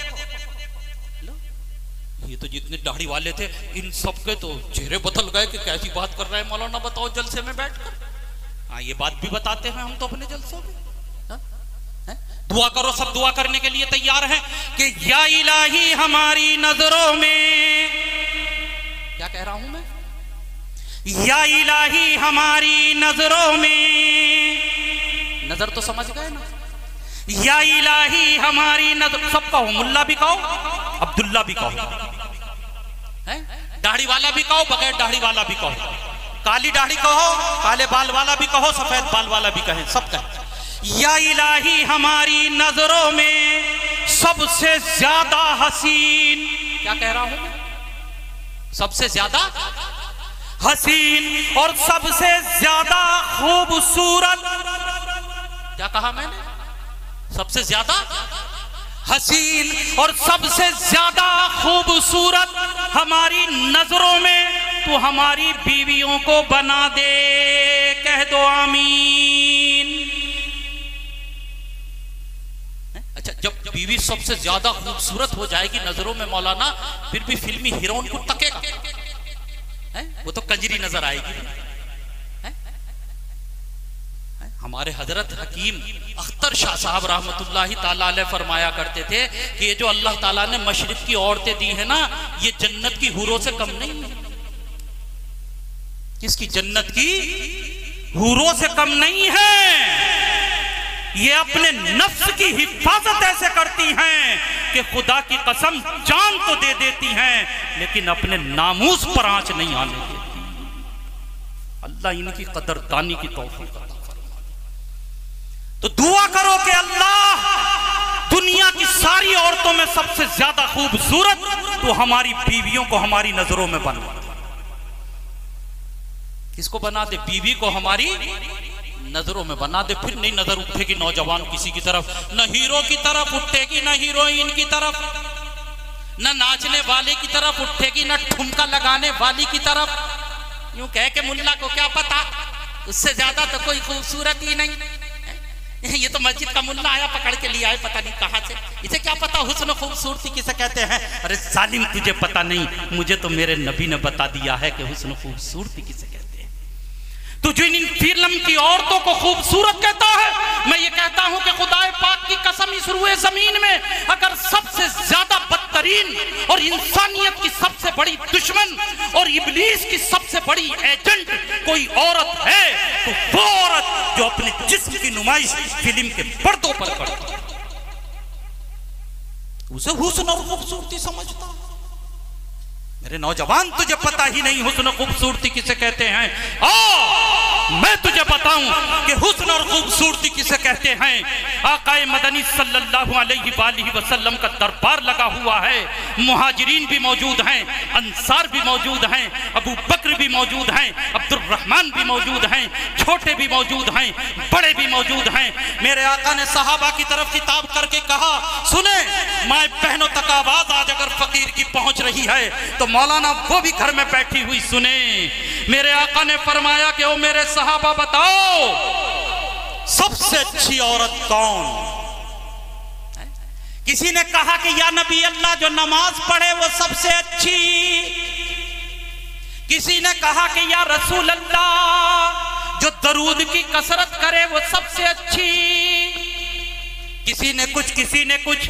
ये तो जितने दाढ़ी वाले थे इन सबके तो चेहरे बदल गए कि कैसी बात कर रहे हैं मौलाना, बताओ जलसे में बैठकर। हाँ, ये बात भी बताते हैं हम तो अपने जलसों में। दुआ करो, सब दुआ करने के लिए तैयार हैं कि या इलाही हमारी नजरों में, क्या कह रहा हूं मैं, या इलाही हमारी नजरों में, नजर तो समझ गए ना, या इलाही हमारी नजर। सब कहो, मुल्ला भी कहो, अब्दुल्ला भी कहो, दाढ़ी वाला भी कहो, बगैर दाढ़ी वाला भी कहो, काली दाढ़ी कहो, काले बाल वाला भी कहो, सफेद बाल वाला भी कहे, सब कहे। या इलाही हमारी नजरों में सबसे ज्यादा हसीन, क्या कह रहा हूं मैं, सबसे ज्यादा हसीन और सबसे ज्यादा खूबसूरत, क्या कहा मैंने, सबसे ज्यादा हसीन और सबसे ज्यादा खूबसूरत हमारी नजरों में तू हमारी बीवियों को बना दे, कह दो आमीन। अच्छा, जब बीवी सबसे ज्यादा खूबसूरत हो जाएगी नजरों में मौलाना, फिर भी फिल्मी हीरोइन को तकेगा, वो तो कंजरी नजर आएगी। हमारे हजरत हकीम अख्तर शाह साहब रहमतुल्लाहि ताला अलैह फरमाया करते थे कि ये जो अल्लाह ताला ने मशरिक की औरतें दी है ना, ये जन्नत की हूरों से कम नहीं है। किसकी? जन्नत की हूरों से कम नहीं है। ये अपने नफ्स की हिफाजत ऐसे करती हैं कि खुदा की कसम जान तो दे देती हैं, लेकिन अपने नामूस पर आंच नहीं आने देती। अल्लाह इनकी कदरदानी की तौफीक अता। तो दुआ करो कि अल्लाह दुनिया की सारी औरतों में सबसे ज्यादा खूबसूरत तो हमारी बीवियों को हमारी नजरों में बना दे। किसको बना दे? बीवी को हमारी नजरों में बना दे। फिर नहीं नजर उठेगी नौजवान किसी की तरफ, न हीरो की तरफ उठेगी, न हीरोइन की तरफ, न नाचने वाले की तरफ उठेगी, न ठुमका लगाने वाली की तरफ। यूं कह के मुल्ला को क्या पता, उससे ज्यादा तो कोई खूबसूरत ही नहीं। ये तो मस्जिद का मुल्ला आया, पकड़ के लिया है पता नहीं कहां से, इसे क्या पता हुस्न खूबसूरती किसे कहते हैं। अरे जालिम, तुझे पता नहीं, मुझे तो मेरे नबी ने बता दिया है कि हुस्न खूबसूरती किसे कहते हैं। तू जो इन फिल्म की औरतों को खूबसूरत कहता है, मैं ये कहता हूं कि खुदाए पाक की कसम, इस रुए जमीन में अगर सबसे ज्यादा बदतरीन और इंसानियत की सबसे बड़ी दुश्मन और इब्लीस की सबसे बड़ी एजेंट कोई औरत है, तो वो औरत जो अपने जिस्म की नुमाइश फिल्म के पर्दों पर करती है, उसे हुस्न और खूबसूरती समझता। मेरे नौजवान, तुझे पता ही नहीं हुस्न खूबसूरती किसे कहते हैं। मैं तुझे बताऊं कि हुस्न और खूबसूरती किसे कहते हैं। आकाए मदनी सल्लल्लाहु अलैहि वसल्लम का दरबार लगा हुआ है, मुहाजिरीन भी मौजूद हैं, अंसार भी मौजूद हैं, अबू बकर भी मौजूद हैं, अब्दुल रहमान भी मौजूद हैं, छोटे भी मौजूद हैं, बड़े भी मौजूद हैं। मेरे आका ने सहाबा की तरफ खिताब करके कहा, सुने माए बहनों तक आवाज आज अगर फकीर की पहुंच रही है तो मौलाना वो भी घर में बैठी हुई सुने। मेरे आका ने फरमाया कि ओ मेरे सहाबा, बताओ सबसे अच्छी औरत कौन? किसी ने कहा कि या नबी अल्लाह, जो नमाज पढ़े वो सबसे अच्छी। किसी ने कहा कि या रसूल अल्लाह, जो दरूद की कसरत करे वो सबसे अच्छी। किसी ने कुछ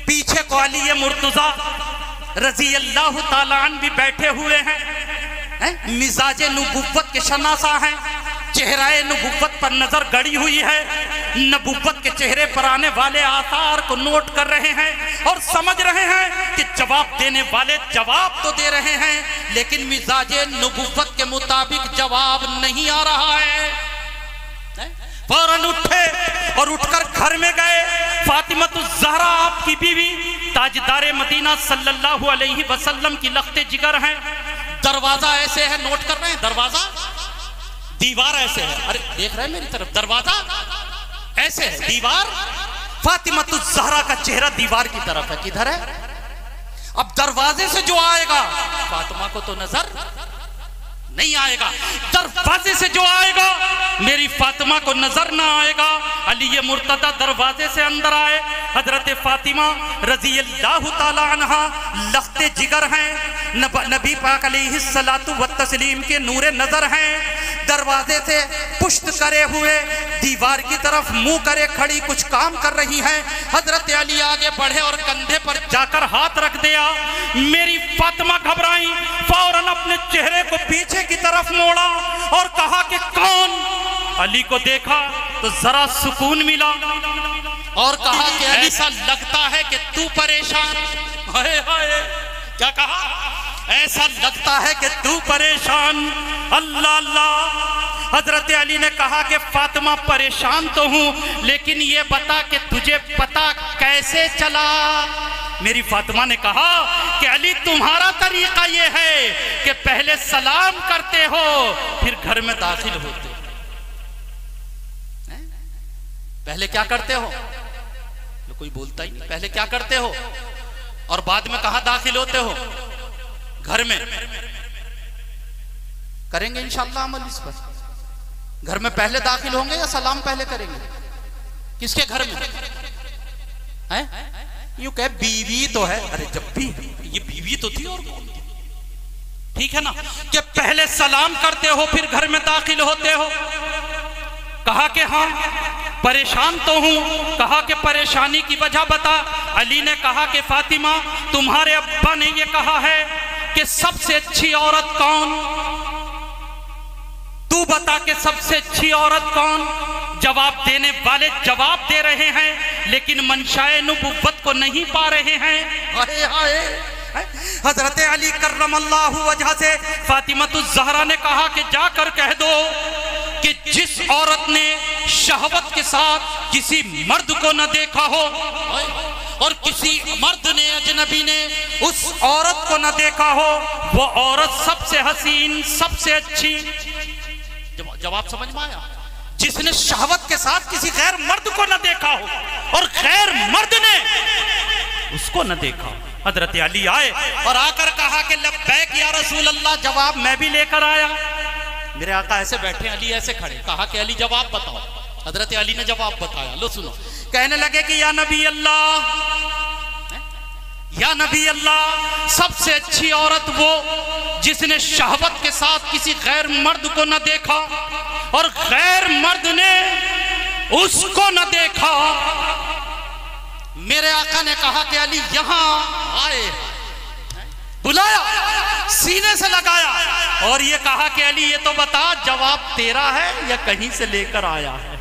पीछे को अली मुर्तजा रजी अल्लाह ताला अन्हु भी बैठे हुए हैं, मिजाजे नुबुव्वत के शनासा हैं। चेहराए नबुव्वत पर नजर गड़ी हुई है, नबुव्वत के चेहरे पर आने वाले आसार को नोट कर रहे हैं और समझ रहे हैं कि जवाब देने वाले जवाब तो दे रहे हैं, लेकिन मिजाजे नबुव्वत के मुताबिक जवाब नहीं आ रहा है। फौरन उठे और उठकर घर में गए। फातिमतुज ज़हरा आपकी बीवी ताजदारे मदीना सल्लल्लाहु अलैहि वसल्लम की लख्ते जिगर हैं। दरवाजा ऐसे है, नोट कर रहे हैं, दरवाजा, दीवार ऐसे है, अरे देख रहे हैं मेरी तरफ, दरवाजा ऐसे है, दीवार, फातिमतुज ज़हरा का चेहरा दीवार की तरफ है। किधर है? अब दरवाजे से जो आएगा फातिमा को तो नजर नहीं आएगा, दरवाजे से जो आएगा मेरी फातिमा को नजर ना आएगा। अली ये मुर्तदा दरवाजे से अंदर आए। हजरत फातिमा रजी अल्लाह ताला अन्हा लख्ते जिगर हैं, नबी पाक अलैहिस्सलातु व तस्लीम के नूरे नजर हैं। दरवाजे से पुश्त करे हुए दीवार की तरफ मुंह करे खड़ी कुछ काम कर रही हैं। हजरत अली आगे बढ़े और कंधे पर जाकर हाथ रख दिया। मेरी फातिमा घबराई, फौरन अपने चेहरे को पीछे की तरफ मोड़ा और कहा कि कौन? अली को देखा तो जरा सुकून मिला और कहा कि अली सा लगता है कि तू परेशान। हाय हाय, क्या कहा? ऐसा लगता है कि तू परेशान। अल्लाह अल्लाह। हजरत अली ने कहा कि फातिमा परेशान तो हूं, लेकिन ये बता कि तुझे पता कैसे चला? मेरी फातिमा ने कहा कि अली तुम्हारा तरीका ये है कि पहले सलाम करते हो फिर घर में दाखिल होते हो। पहले क्या करते हो? कोई बोलता ही नहीं। पहले क्या करते हो और बाद में कहां दाखिल होते हो? घर में। करेंगे इंशाअल्लाह अमल इस पर। घर में पहले दाखिल होंगे या सलाम पहले करेंगे? किसके घर में है? यूं कहे बीवी तो है, अरे जब भी ये बीवी तो थी और कौन थी? ठीक है ना कि पहले सलाम करते हो फिर घर में दाखिल होते हो। कहा कि हाँ परेशान तो हूं। कहा कि परेशानी की वजह बता। अली ने कहा कि फातिमा तुम्हारे अब्बा ने यह कहा है कि सबसे अच्छी औरत कौन? तू बता कि सबसे अच्छी औरत कौन? जवाब देने वाले जवाब दे रहे हैं लेकिन मंशाए नबुव्वत को नहीं पा रहे हैं। अरे हाय, हजरत अली कर्रमल्लाहु वजह से फातिमतुज ज़हरा ने कहा कि जाकर कह दो कि जिस औरत ने शहवत के साथ किसी मर्द को न देखा हो और किसी मर्द ने अजनबी ने उस औरत को न देखा हो, वो औरत सबसे हसीन सबसे अच्छी। जवाब समझ में आया? जिसने शहवत के साथ किसी गैर मर्द को न देखा हो और गैर मर्द ने उसको न देखा। हजरत अली आए और आकर कहा कि लब्बैक या रसूल अल्लाह। जवाब मैं भी लेकर आया। मेरे आका ऐसे बैठे, अली ऐसे खड़े। कहा कि अली जवाब बताओ। हजरत अली ने जवाब बताया। लो सुनो। कहने लगे कि या नबी अल्लाह, या नबी अल्लाह, सबसे अच्छी औरत वो जिसने शहवत के साथ किसी गैर मर्द को न देखा और गैर मर्द ने उसको न देखा। मेरे आका ने कहा कि अली यहां आए, बुलाया, सीने से लगाया और ये कहा कि अली ये तो बता जवाब तेरा है या कहीं से लेकर आया है?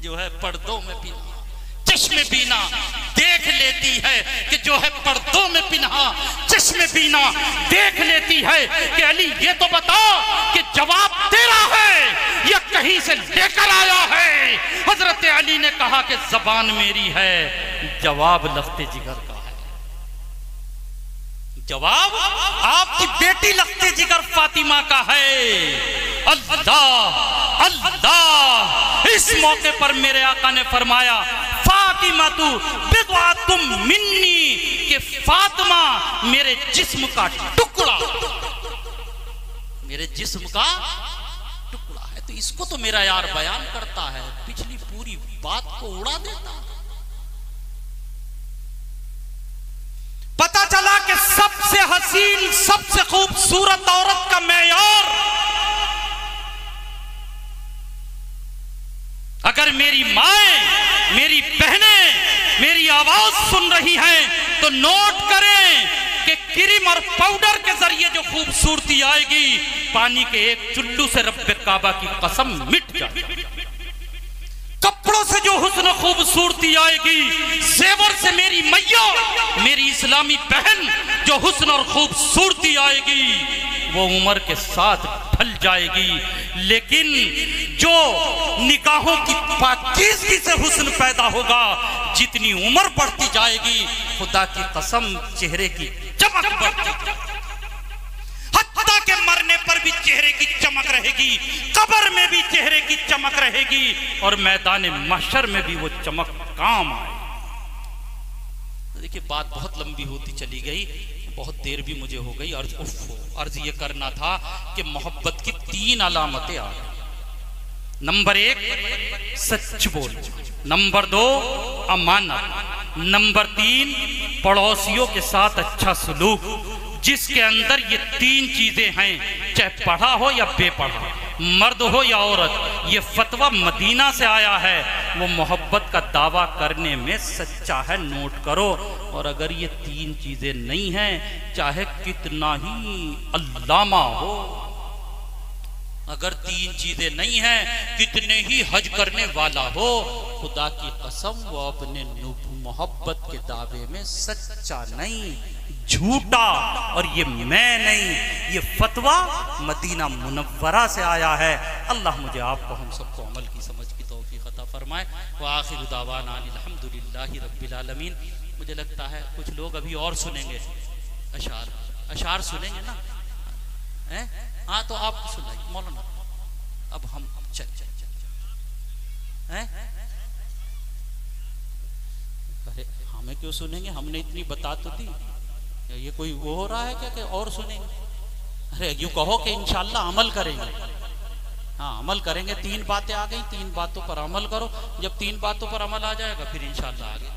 जो है पर्दों में पिना चश्मे बीना देख लेती है कि जो है पर्दों में पिना चश्मे बीना देख लेती है कि अली ये तो बता कि जवाब तेरा है या कहीं से लेकर आया है? हजरत अली ने कहा कि जबान मेरी है, जवाब लख्ते जिगर का है। जवाब आपकी बेटी लख्ते जिगर फातिमा का है। अल्लाह अल्लाह। इस मौके पर मेरे आका ने फरमाया फातिमा तू बिदअतुम मिन्नी, कि फातिमा मेरे जिस्म का टुकड़ा, मेरे जिस्म का टुकड़ा है। तो इसको तो मेरा यार बयान करता है, पिछली पूरी बात को उड़ा देता। पता चला कि सबसे हसीन सबसे खूबसूरत औरत का मेयार, अगर मेरी माएं मेरी बहनें मेरी आवाज सुन रही हैं तो नोट करें कि क्रीम और पाउडर के जरिए जो खूबसूरती आएगी, पानी के एक चुल्लू से रब्बे काबा की कसम मिट जाएगी। कपड़ों से जो हुस्न खूबसूरती आएगी, जेवर से मेरी मैया, मेरी इस्लामी बहन जो हुस्न और खूबसूरती आएगी, वो उम्र के साथ ढल जाएगी। लेकिन जो निगाहों की पाकीज़गी से हुस्न पैदा होगा, जितनी उम्र बढ़ती जाएगी, खुदा की कसम चेहरे की चमक बढ़ती, हत्ता के मरने पर भी चेहरे की चमक रहेगी, कब्र में भी चेहरे की चमक रहेगी, और मैदान महशर में भी वो चमक काम आए। देखिए बात बहुत लंबी होती चली गई, बहुत देर भी मुझे हो गई। अर्ज ये करना था कि मोहब्बत की 3 अलामतें आ गई। नंबर 1 सच बोल, नंबर 2 अमानत, नंबर 3 पड़ोसियों के साथ अच्छा सलूक। जिसके अंदर ये 3 चीजें हैं, चाहे पढ़ा हो या बेपढ़ा, मर्द हो या औरत, ये फतवा मदीना से आया है, वो मोहब्बत का दावा करने में सच्चा है, नोट करो। और अगर ये 3 चीजें नहीं हैं, चाहे कितना ही अल्लामा हो, अगर 3 चीजें नहीं हैं, कितने ही हज करने वाला हो, खुदा की कसम वो अपने मोहब्बत के दावे में सच्चा नहीं, झूठा। और ये मैं नहीं, ये फतवा मदीना मुनव्वरा से आया है। अल्लाह मुझे आपको हम सबको अमल की समझ की तौफीक अता फरमाए। व आखिर दावाना अल्हम्दुलिल्लाहि रब्बिल आलमीन। मुझे लगता है कुछ लोग अभी और सुनेंगे, अशार सुनेंगे ना, हैं? हाँ तो आप सुनाइए मौलाना। अब हम चल हैं? अरे हमें क्यों सुनेंगे, हमने इतनी बता तो दी। ये कोई वो हो रहा है क्या कि और सुनेंगे? अरे यूं कहो कि इंशाल्लाह अमल करेंगे। हाँ अमल करेंगे। 3 बातें आ गई, 3 बातों पर अमल करो। जब 3 बातों पर अमल आ जाएगा फिर इंशाल्लाह आगे